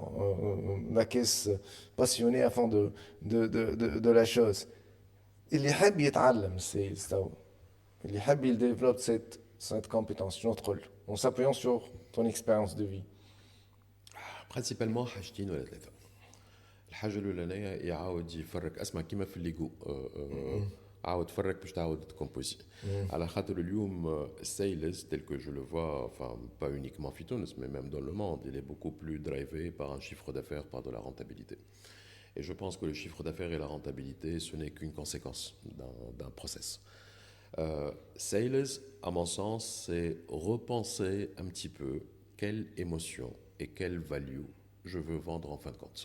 la caisse passionnée à fond de la chose. اللي يحب يتعلم السيلز تو اللي يحب il développe cette compétence notre rôle en s'appuyant sur ton expérience de vie. برينسيبالمون حاجتين ولا ثلاثه. الحاجه الاولانيه يعاود يفرق اسمع كيما في الليغو عاود فرق باش تعاود تكومبوزي على خاطر اليوم السيلز tel que je le vois enfin pas uniquement في تونس mais même dans le monde il est beaucoup plus drivé par un chiffre d'affaires par de la rentabilité. Et je pense que le chiffre d'affaires et la rentabilité ce n'est qu'une conséquence d'un process. Sales, à mon sens, c'est repenser un petit peu quelle émotion et quelle value je veux vendre en fin de compte.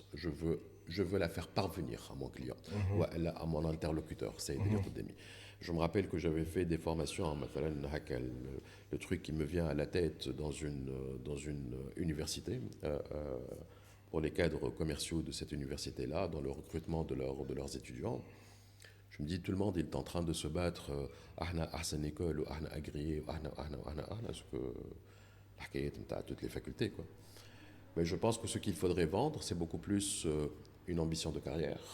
Je veux la faire parvenir à mon client ou à mon interlocuteur. C'est Je me rappelle que j'avais fait des formations, le truc qui me vient à la tête dans une université, pour les cadres commerciaux de cette université-là, dans le recrutement de leurs étudiants. Je me dis, tout le monde est en train de se battre, ahna ahsan école, ou ahna agréé, ou ahna, ce que toutes les facultés, quoi. Mais je pense que ce qu'il faudrait vendre, c'est beaucoup plus une ambition de carrière,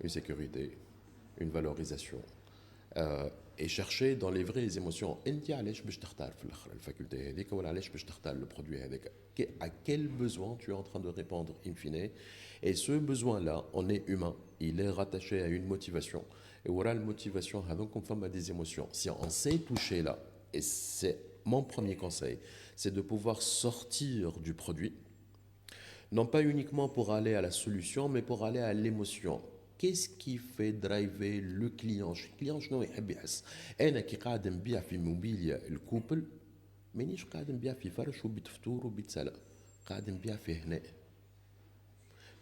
une sécurité, une valorisation, et chercher dans les vraies émotions. انت علاش باش تختار في الاخر الفاكولتي هذيك ولا علاش باش تختار le produit هذاك. À quel besoin tu es en train de répondre in fine. Et ce besoin-là, on est humain, il est rattaché à une motivation. Et voilà, la motivation, donc on fait des émotions. Si on sait toucher là, et c'est mon premier conseil, c'est de pouvoir sortir du produit, non pas uniquement pour aller à la solution, mais pour aller à l'émotion. Qu'est-ce qui fait driver le client? Le client, شنو يحب يحس؟ أنا كي قاعد نبيع في موبيليا الكوبل مانيش قاعد نبيع في فرش وبيت فطور وبيت سلا، قاعد نبيع في هناء،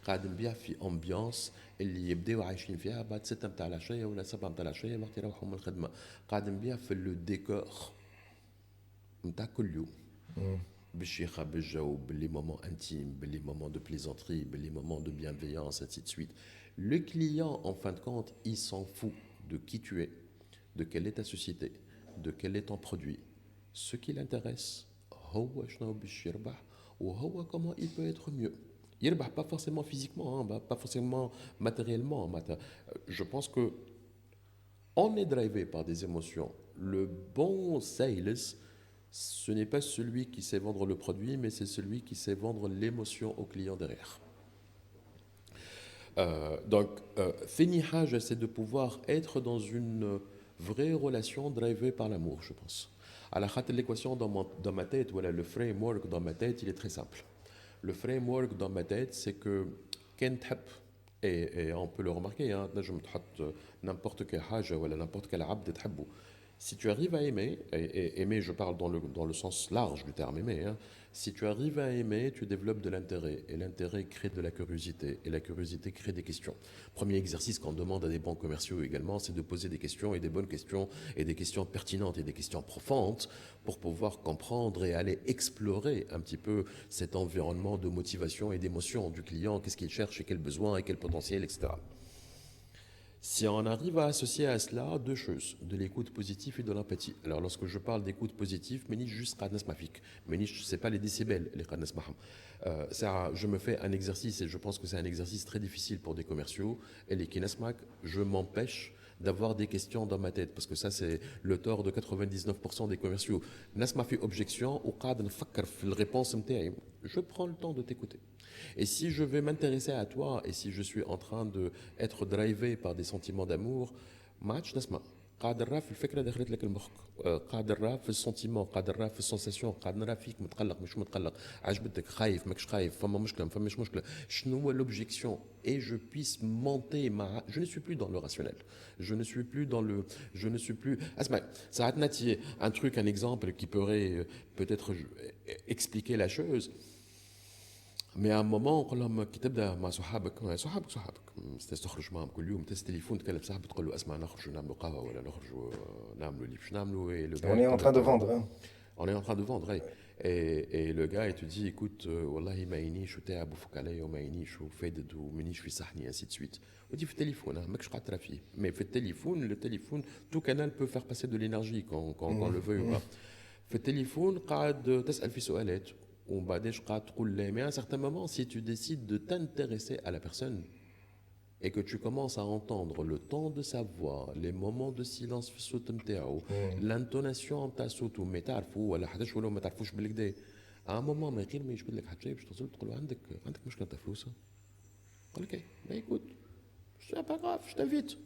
قاعد نبيع في امبيونس اللي يبداو عايشين فيها بعد 6 متاع العشيه ولا 7 متاع العشيه وقت يروحوا من الخدمه، قاعد نبيع في لو ديكور متاع كل يوم باش يخرب الجو باللي مومون انتيم باللي مومون دو بليزانتري باللي مومون دو bienveillance ainsi de suite. Le client en fin de compte il s'en fout de qui tu es, de quelle est ta société, de quel est ton produit. Ce qui l'intéresse هو شنو باش يربح وهو comment il peut être mieux. يربح pas forcément physiquement, hein, pas forcément matériellement. Je pense que on est drivé par des émotions. Le bon sales, ce n'est pas celui qui sait vendre le produit, mais c'est celui qui sait vendre l'émotion au client derrière. Fini Hajj, c'est de pouvoir être dans une vraie relation drivée par l'amour, je pense. À la khater l'équation dans ma tête, voilà, le framework dans ma tête, il est très simple. Le framework dans ma tête, c'est que et on peut le remarquer, hein, je me n'importe quel Hajj ou n'importe quel abd تحبه. Si tu arrives à aimer, et aimer, je parle dans le sens large du terme aimer, hein, si tu arrives à aimer, tu développes de l'intérêt, et l'intérêt crée de la curiosité, et la curiosité crée des questions. Premier exercice qu'on demande à des bons commerciaux également, c'est de poser des questions, et des bonnes questions, et des questions pertinentes, et des questions profondes, pour pouvoir comprendre et aller explorer un petit peu cet environnement de motivation et d'émotion du client, qu'est-ce qu'il cherche, et quels besoins, et quel potentiel, etc. Si on arrive à associer à cela deux choses, de l'écoute positive et de l'empathie. Alors lorsque je parle d'écoute positive, مانيش juste قاعد نسمع فيك، مانيش c'est pas les décibels اللي قاعد نسمعهم. Je me fais un exercice et je pense que c'est un exercice très difficile pour des commerciaux. Et les kinesmak, je m'empêche d'avoir des questions dans ma tête parce que ça c'est le tort de 99% des commerciaux. نسمع في objection وقاعد نفكر في الريبونس نتاعي. Je prends le temps de t'écouter. Et si je vais m'intéresser à toi, et si je suis en train d'être drivé par des sentiments d'amour, ما عادش نسمع. قاعد نرى في الفكره دخلت لك المخك، قاعد نرى في السنتيمون، قاعد نرى في السنساسيون، قاعد نرى فيك متقلق مش متقلق، عجبتك خايف ماكش خايف، فما مشكله ما فماش مشكله، شنو هو l'objection et je puisse monter je ne suis plus dans le rationnel. Je ne suis plus اسمع ساعات ناتي un truc, un exemple qui pourrait peut-être expliquer la chose. Mais à un moment نقول لهم كي تبدا مع صحابك تخرج معهم كل يوم تليفون تكلم صاحبك تقول له اسمع نخرجوا نعملوا قهوه ولا نخرجوا نعملوا اللي باش نعملوا. On est en train de vendre. Hein. On est en train de vendre. Et le gars il te dit écoute والله ما ينيش وتعب وفك عليا وما ينيش وفادد ومانيش في صحني ainsi de suite. ودي في التليفون ماكش قاعد ترى فيه. Mais في التليفون le téléphone tout canal peut faire passer de l'énergie quand on le veut ou pas. في التليفون قاعد تسال في سؤالات. Mais à un certain moment, si tu décides de t'intéresser à la personne et que tu commences à entendre le ton de sa voix, les moments de silence l'intonation de sa voix, mais تعرفوا ولا حداش ولا ما تعرفوش بالكدا. À un moment, ما غير ما يجبد لك حاجه باش توصل تقول له عندك مشكله تاع فلوس. قال لك écoute, c'est pas grave, je t'invite.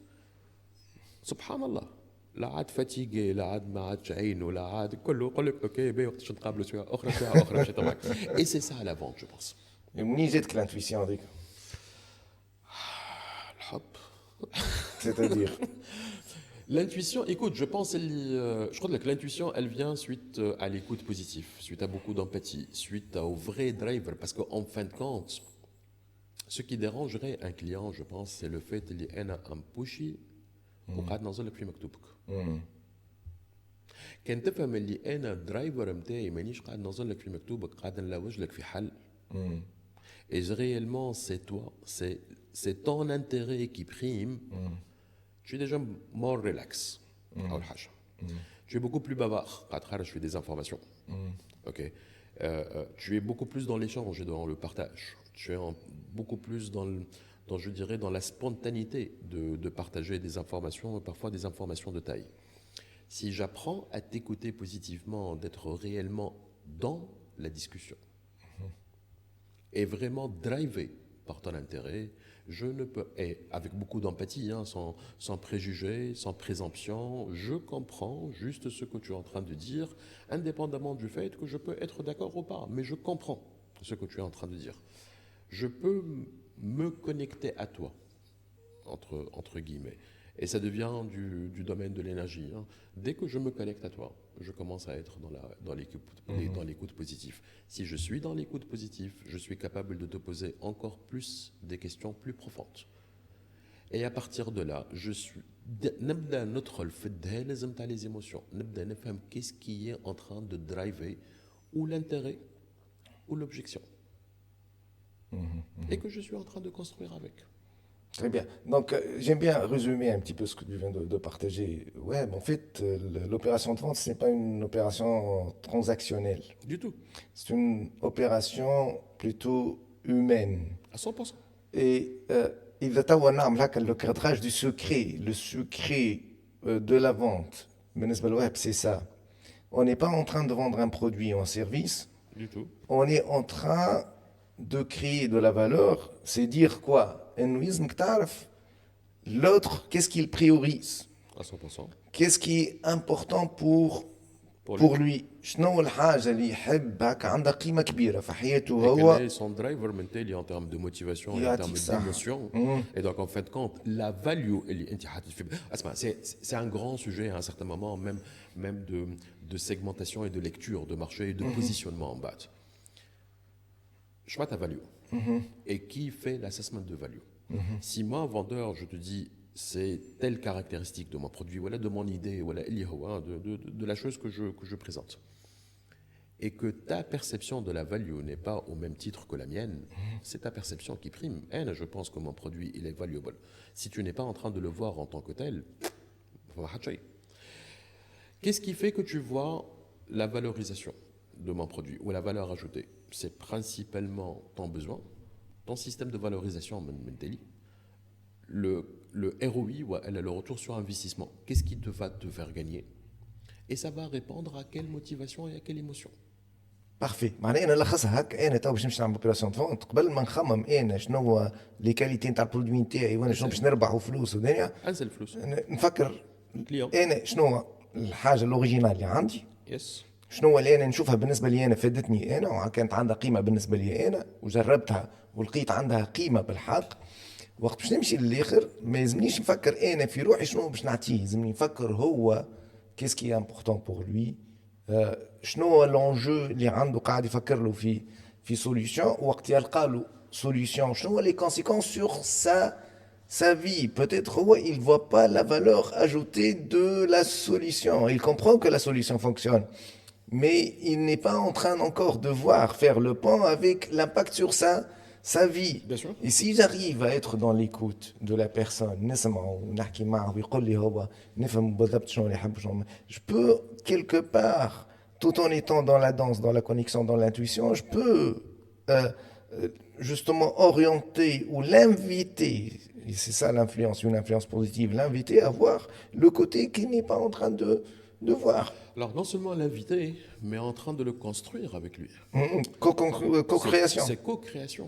سبحان الله. لا عاد فاتيغي لا عاد ما عادش عين ولا عاد كله يقول لك اوكي باهي وقت نتقابلوا ساعه اخرى باش تبعك. Et c'est ça la vente, je pense. منين جاتك l'intuition هذيك؟ الحب. C'est-à-dire L'intuition, écoute, je pense, je crois que l'intuition, elle vient suite à l'écoute positive, suite à beaucoup d'empathie, suite au vrai driver, parce qu'en fin de compte, ce qui dérangerait un client, je pense, c'est le fait qu'il y ait un pushy وقاعد نوصل لك في مكتوبك. كان تفهم اللي انا الدرايفر نتاعي مانيش قاعد نوصل لك في مكتوبك قاعد نلوج لك في حل. Et réellement c'est toi, c'est ton intérêt qui prime. Tu es déjà more relax. أول حاجة. Tu es beaucoup plus bavard قاعد خارج في des informations. OK. Tu es beaucoup plus dans l'échange et dans le partage. Tu es beaucoup plus je dirais, dans la spontanéité de partager des informations, parfois des informations de taille. Si j'apprends à t'écouter positivement, d'être réellement dans la discussion, et vraiment drivé par ton intérêt, Je ne peux, et avec beaucoup d'empathie, hein, sans préjugés, sans présomption, je comprends juste ce que tu es en train de dire, indépendamment du fait que je peux être d'accord ou pas, mais je comprends ce que tu es en train de dire. Je peux me connecter à toi, entre guillemets. Et ça devient du domaine de l'énergie, hein. Dès que je me connecte à toi, je commence à être dans l'écoute positive. Si je suis dans l'écoute positive, je suis capable de te poser encore plus des questions plus profondes. Et à partir de là, نبدا ندخل في الدهالز نتاع les émotions. نبدا نفهم qu'est-ce qui est en train de driver ou l'intérêt ou l'objection. Et que je suis en train de construire avec. Très bien. Donc, j'aime bien résumer un petit peu ce que tu viens de partager. Ouais, mais en fait, l'opération de vente, ce n'est pas une opération transactionnelle. Du tout. C'est une opération plutôt humaine. À 100%. Et إذا توا نعمل هكا le cadrage du secret, le secret de la vente, بالنسبة للوهب, c'est ça. On n'est pas en train de vendre un produit ou un service. Du tout. On est en train de créer de la valeur. C'est dire quoi? إنه يلزمك تعرف l'autre, qu'est-ce qu'il priorise? À 100%. Qu'est-ce qui est important pour lui? شنو الحاجة اللي يحب هكا عندها قيمة كبيرة في حياته Et هو؟ quel est son driver mental en termes de motivation et en يعطيك termes الصحة. d'émotion. Et donc, en fait, quand la value, c'est un grand sujet à un certain moment, même de segmentation et de lecture de marché et de positionnement en bas. Je vois ta value. Et qui fait l'assessment de value? Si moi, vendeur, je te dis, c'est telle caractéristique de mon produit, voilà, de mon idée, voilà, de la chose que je présente, et que ta perception de la value n'est pas au même titre que la mienne, c'est ta perception qui prime. Et je pense que mon produit, il est valuable. Si tu n'es pas en train de le voir en tant que tel, qu'est-ce qui fait que tu vois la valorisation de mon produit ou la valeur ajoutée? C'est principalement ton besoin, ton système de valorisation mentally, le ROI, le retour sur investissement. Qu'est-ce qui va te faire gagner? Et ça va répondre à quelle motivation et à quelle émotion. بارفي. معناها انا نلخصها هكا. انا تو باش نمشي نعمل اوبيراسيون دو فونت قبل ما نخمم انا شنو هو لي كاليتي نتاع البرودوي نتاعي وانا شنو باش نربح وفلوس ودنيا. انسى الفلوس. نفكر الكليون. انا شنو هو الحاجه الاوريجينال اللي عندي. يس. شنو هو اللي انا نشوفها بالنسبه لي انا فادتني انا وكانت عندها قيمه بالنسبه لي انا وجربتها ولقيت عندها قيمه بالحق. وقت باش نمشي للاخر ما يلزمنيش نفكر انا في روحي شنو باش نعطيه. يلزمني نفكر هو كيس كي امبورطون بور لوي. شنو هو لونجو اللي عنده قاعد يفكر له في سوليوشن. وقت يلقى له solution, شنو هو les conséquences sur sa vie. Peut-être il ne voit pas la valeur ajoutée de la solution. Il comprend que la solution fonctionne, mais il n'est pas en train encore de voir faire le pont avec l'impact sur sa vie. Bien sûr. Et si j'arrive à être dans l'écoute de la personne, je peux quelque part, tout en étant dans la danse, dans la connexion, dans l'intuition, je peux justement orienter ou l'inviter, et c'est ça l'influence, une influence positive, l'inviter à voir le côté qu'il n'est pas en train de voir. Alors non seulement l'inviter, mais en train de le construire avec lui. Co-création. C'est co-création.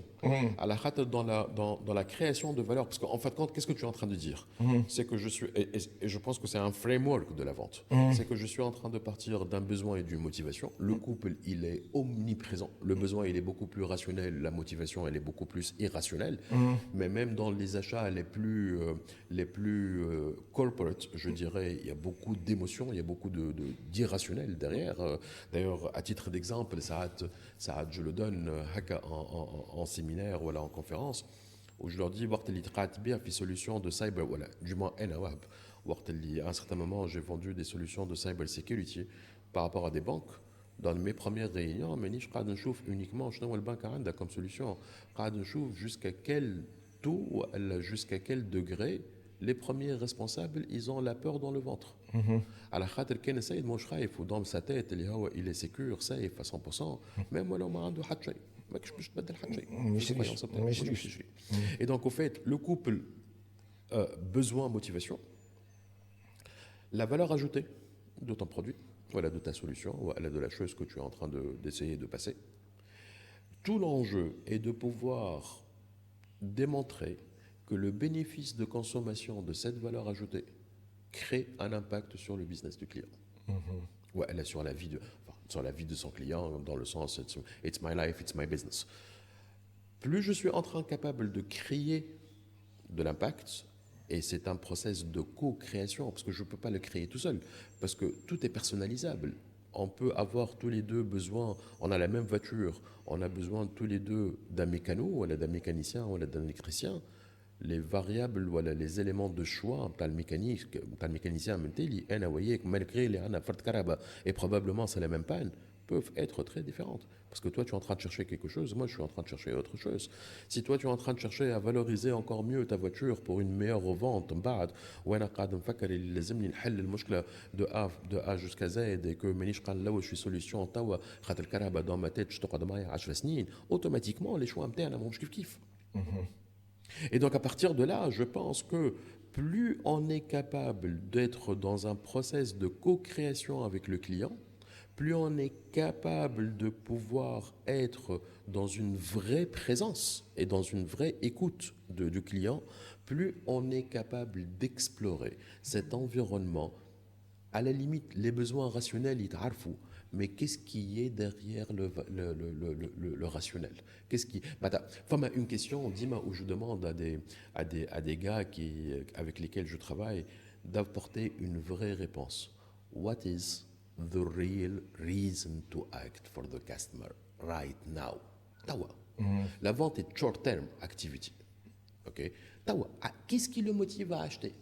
À la rate dans la création de valeur. Parce qu'en fait, qu'est-ce que tu es en train de dire? C'est que je suis, et je pense que c'est un framework de la vente. C'est que je suis en train de partir d'un besoin et d'une motivation. Le couple, il est omniprésent. Le besoin, il est beaucoup plus rationnel. La motivation, elle est beaucoup plus irrationnelle. Mais même dans les achats les plus corporate, je dirais, il y a beaucoup d'émotions, il y a beaucoup d'irrationnel derrière. D'ailleurs, à titre d'exemple, Saad, je le donne en séminaire ou en conférence, où je leur dis, وقت اللي تقعد بها في solution de cyber, voilà, du moins أنا وهب, وقت اللي à un certain moment j'ai vendu des solutions de cyber security par rapport à des banques. Dans mes premières réunions, مانيش قاعد نشوف uniquement شنو هو البنك عندها comme solution, قاعد نشوف jusqu'à quel taux ou jusqu'à quel degré les premiers responsables, ils ont la peur dans le ventre. على خاطر كان السيد مش خايف ودوم sa tête اللي هو il est secure, safe à 100%, même ولو ما عنده حتى شيء ماكش باش تبدل حتى شيء. ما يشريش. Et donc au fait, le couple besoin motivation, la valeur ajoutée de ton produit, voilà, de ta solution, voilà, de la chose que tu es en train d'essayer de passer. Tout l'enjeu est de pouvoir démontrer que le bénéfice de consommation de cette valeur ajoutée crée un impact sur le business du client. Ouais, elle est sur la vie sur la vie de son client, dans le sens it's my life, it's my business. Plus je suis en train capable de créer de l'impact, et c'est un process de co-création, parce que je ne peux pas le créer tout seul, parce que tout est personnalisable. On peut avoir tous les deux besoin, on a la même voiture, on a besoin tous les deux d'un mécano, ou d'un mécanicien, ou d'un électricien. Les variables, voilà, les éléments de choix, t'as le mécanicien, malgré les et probablement c'est la même panne, peuvent être très différentes. Parce que toi, tu es en train de chercher quelque chose, moi, je suis en train de chercher autre chose. Si toi, tu es en train de chercher à valoriser encore mieux ta voiture pour une meilleure revente, de A jusqu'à Z, et que je suis solution, dans ma tête, je te automatiquement, les choix, je kiffe. Et donc à partir de là, je pense que plus on est capable d'être dans un process de co-création avec le client, plus on est capable de pouvoir être dans une vraie présence et dans une vraie écoute du client, plus on est capable d'explorer cet environnement. À la limite, les besoins rationnels, ils t'arrfou. Mais qu'est-ce qui est derrière le rationnel? Qu'est-ce qui... Enfin, une question, dis-moi, où je demande à des gars avec lesquels je travaille d'apporter une vraie réponse. What is the real reason to act for the customer right now? Tawa. La vente est short-term activity. Okay? Tawa. Qu'est-ce qui le motive à acheter?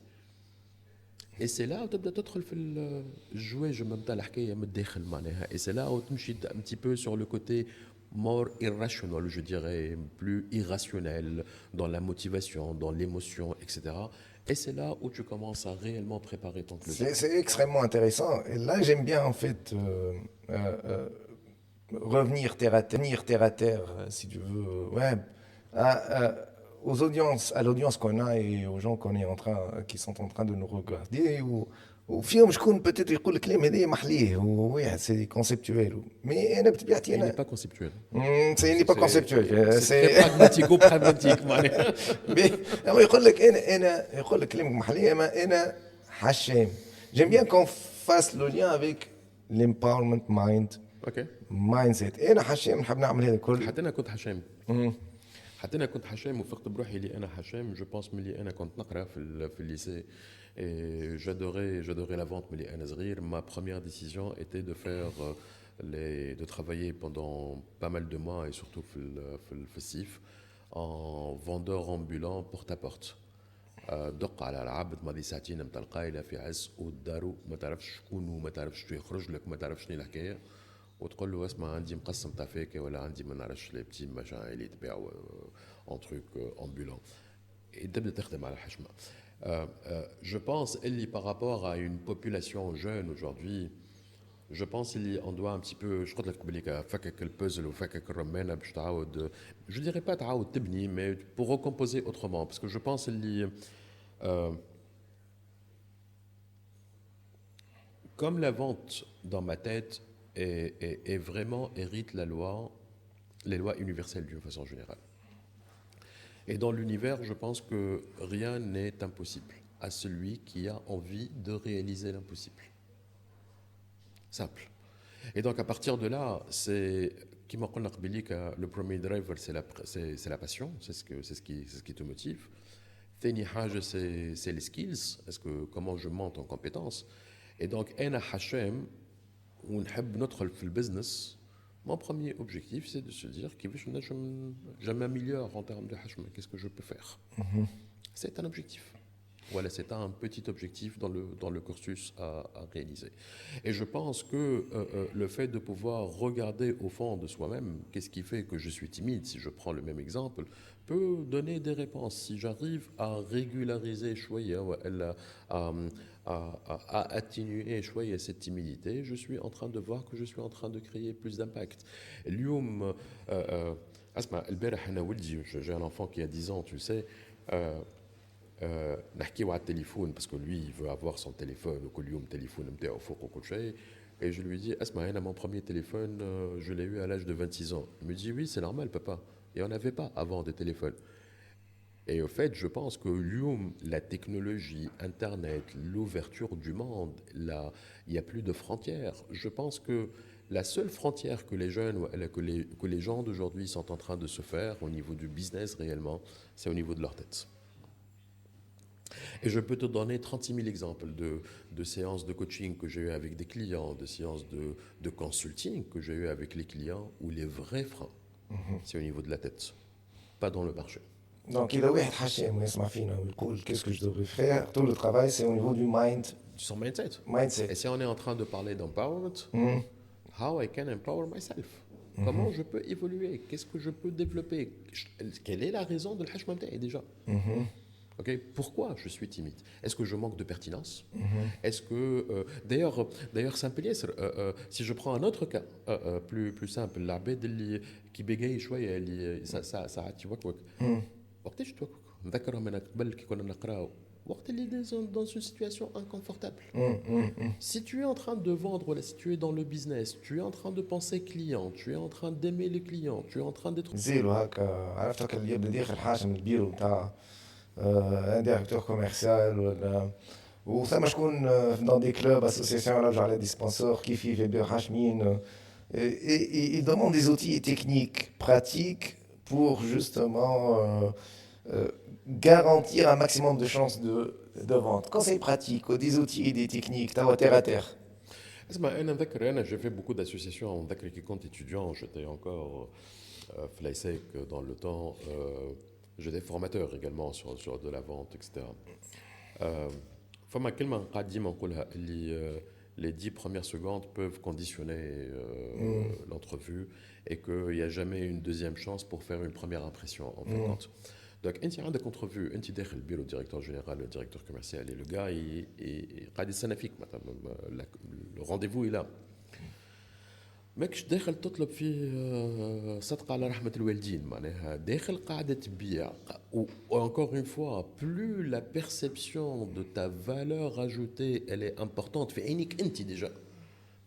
Et c'est là où tu تدخل في الجوي جو مبدا الحكايه من الداخل معناها et c'est là où تمشي un petit peu sur le côté more irrational, je dirais, plus irrationnel dans la motivation, dans l'émotion, etc. Et c'est là où tu commences à réellement préparer ton closing. C'est extrêmement intéressant. Et là, j'aime bien en fait revenir terre à terre, si tu veux, ouais, aux audiences, à l'audience qu'on a et aux gens qui sont en train de nous regarder. وفيهم شكون peut-être يقول الكلام هذا محليه وواحد سي كونسيبتوال مي انا بطبيعتي Il n'est انا pas conceptuel. سي با كونسيبتوال C'est très pragmatique معناها. هو يقول لك انا يقول لك كلامك محليه ما انا حشام. J'aime bien qu'on fasse le lien avec l'empowerment mind Ok. mindset. انا حشام نحب نعمل هذا الكل. حتى انا كنت حشام. حتى انا كنت حشام وفقت بروحي اللي انا حشام. جو بونس ملي انا كنت نقرا في الليسي. Et j'adorais la vente, mais ma première décision était de de travailler pendant pas mal de mois et surtout le festif en vendeur ambulant porte à porte. دق على العبد ماضي ساعتين متلقى الى في عز ودارو ما تعرفش شكون وما تعرفش شو يخرج لك ما تعرفش شنو الحكايه وتقول له اسمع عندي مقسم تاع فيك ولا عندي ما نعرفش لي بتي ماشان اللي يتباعوا en truc ambulant. Et تبدا تخدم على الحشمه. Je pense, Ellie, par rapport à une population jeune aujourd'hui, je pense qu'on doit un petit peu, je crois que le puzzle ou je dirais pas tibni, mais pour recomposer autrement, parce que je pense comme la vente dans ma tête est vraiment hérite les lois universelles d'une façon générale. Et dans l'univers, je pense que rien n'est impossible à celui qui a envie de réaliser l'impossible. Simple. Et donc à partir de là, c'est le premier driver, c'est la passion, c'est ce qui te motive. C'est les skills, comment je monte en compétences. Et donc, notre business. Mon premier objectif, c'est de se dire que je m'améliore en termes de hachma. Qu'est-ce que je peux faire? C'est un objectif. Voilà, c'est un petit objectif dans le cursus à réaliser. Et je pense que le fait de pouvoir regarder au fond de soi-même, qu'est-ce qui fait que je suis timide, si je prends le même exemple, peut donner des réponses. Si j'arrive à régulariser à atténuer cette timidité, je suis en train de voir que je suis en train de créer plus d'impact. اليوم اسمع البارح انا ولدي j'ai un enfant qui a 10 ans, tu sais. نحكيو على التليفون parce que lui il veut avoir son téléphone وكل يوم téléphone نتاعو فوق وكل شيء. Et je lui dis, Asma, mon premier téléphone, je l'ai eu à l'âge de 26 ans. Il me dit, oui, c'est normal, papa. Et on n'avait pas avant de téléphone. Et au fait, je pense que la technologie, Internet, l'ouverture du monde, il n'y a plus de frontières. Je pense que la seule frontière que les jeunes, que les gens d'aujourd'hui sont en train de se faire au niveau du business réellement, c'est au niveau de leur tête. Et je peux te donner 36 000 exemples de séances de coaching que j'ai eues avec des clients, de séances de consulting que j'ai eues avec les clients, où les vrais freins, c'est au niveau de la tête, pas dans le marché. Donc, il a واحد حاشم ويسمع فينا ويقول qu'est-ce que je devrais faire, tout le travail c'est au niveau du Son mindset. Et mindset. si on est en train de parler d'empowerment, how I can empower myself? Comment je peux évoluer? Qu'est-ce que je peux développer? Quelle est la raison de l'hashma mta'i déjà? Okay. Pourquoi je suis timide? Est-ce que je manque de pertinence? Est-ce que d'ailleurs Saint-Pélier, si je prends un autre cas plus simple, l'abed qui bégaye شويه اللي ساعات يوكوك وقتاش توكوك نذكرهم انا قبل كي كنا نقراو وقت اللي dans une situation inconfortable. Si tu es en train de vendre, si tu es dans le business, tu es en train de penser client, tu es en train d'aimer les clients, tu es en train d'être زيرو هكا عرفتك اللي يبدا داخل حاشم البيرو نتاع ان ديريكتور كوميرسيال ولا وثما شكون dans des clubs associations là genre des sponsors qui vivent bien hashmin et ils demandent des outils techniques pratiques pour justement garantir un maximum de chances de vente. Quand c'est pratique, des outils et des techniques, t'as terre à terre. J'ai fait beaucoup d'associations. Quand j'étais étudiant, j'étais encore flaissé dans le temps. J'étais formateur également sur de la vente, etc. Les 10 premières secondes peuvent conditionner l'entrevue et qu'il n'y a jamais une deuxième chance pour faire une première impression en fin de compte. Donc, انت عندك entrevue, انت داخل البيرو directeur général, le directeur commercial et le gars قاعد يستنى فيك مثلا le rendez-vous est là. ماكش داخل تطلب فيه صدقة على رحمة الوالدين معناها داخل قاعدة تبيع encore une fois plus la perception de ta valeur ajoutée elle est importante في عينيك انت déjà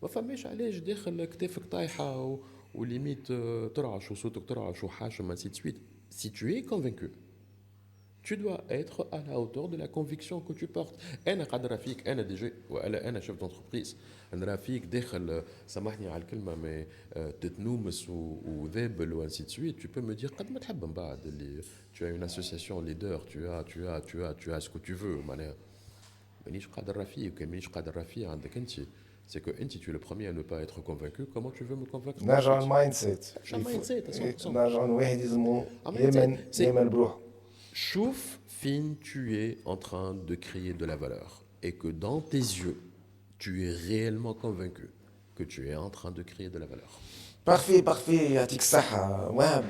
ما فماش علاش داخل كتافك طايحة وليميت ترعش وصوتك ترعش وحاشم ainsi de suite. Si tu es convaincu, tu dois être à la hauteur de la conviction que tu portes. أنا قادر رافيك أنا دي جي ولا أنا شيف d'entreprise أنا رافيك داخل سامحني على الكلمة مي تتنومس وذابل و ainsi de suite. Tu peux me dire قد ما تحب من بعد اللي tu as une association leader, tu as ce que tu veux معناها مانيش قادر رافيك مانيش قادر رافي عندك أنت. C'est que tu es le premier à ne pas être convaincu. Comment tu veux me convaincre? نرجع المايند نرجع واحد يلزمو يمن بروح. Chouf, fin, tu es en train de créer de la valeur et que dans tes yeux, tu es réellement convaincu que tu es en train de créer de la valeur. Parfait, يعطيك الصحة. وهب,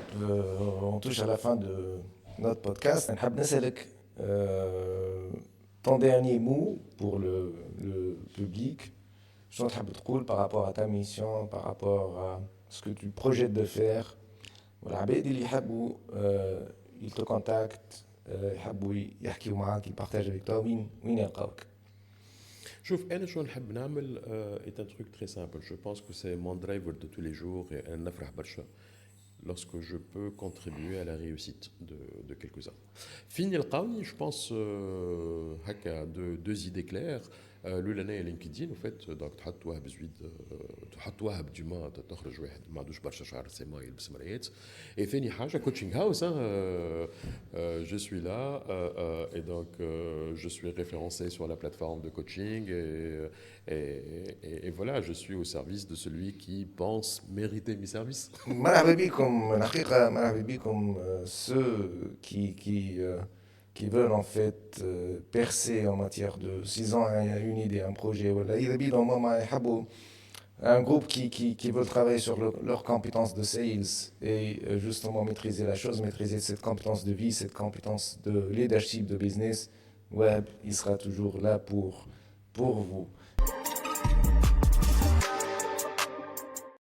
on touche à la fin de notre podcast. نحب نسألك ton dernier mot pour le public. Je تحب تقول par rapport à ta mission, par rapport à ce que tu projettes de faire. والعباد اللي يحبوا ils te contactent, يحبوا يحكيوا معاك, ils partagent avec toi, وين يلقاوك؟ شوف أنا شو نحب نعمل est un truc très simple. Je pense que c'est mon driver de tous les jours et un نفرح برشا lorsque je peux contribuer à la réussite de quelques-uns. Fini يلقاوني, je pense هكا deux idées claires. لولا لينكدين وفات دونك تحط وهب زويد تحط وهب ديما تخرج واحد ما عندوش برشا شعر سيما يلبس مرايات. اي ثاني حاجه كوتشينغ هاوس je suis là et donc je suis référencé sur la plateforme de coaching et voilà je suis au service de celui qui pense mériter mes services. مرحبا بكم الحقيقه مرحبا بكم ceux qui veulent en fait percer en matière de s'ils ont une idée, un projet, voilà. Un groupe qui veut travailler sur leurs compétences de sales et justement maîtriser la chose, maîtriser cette compétence de vie, cette compétence de leadership, de business, ouais, il sera toujours là pour vous.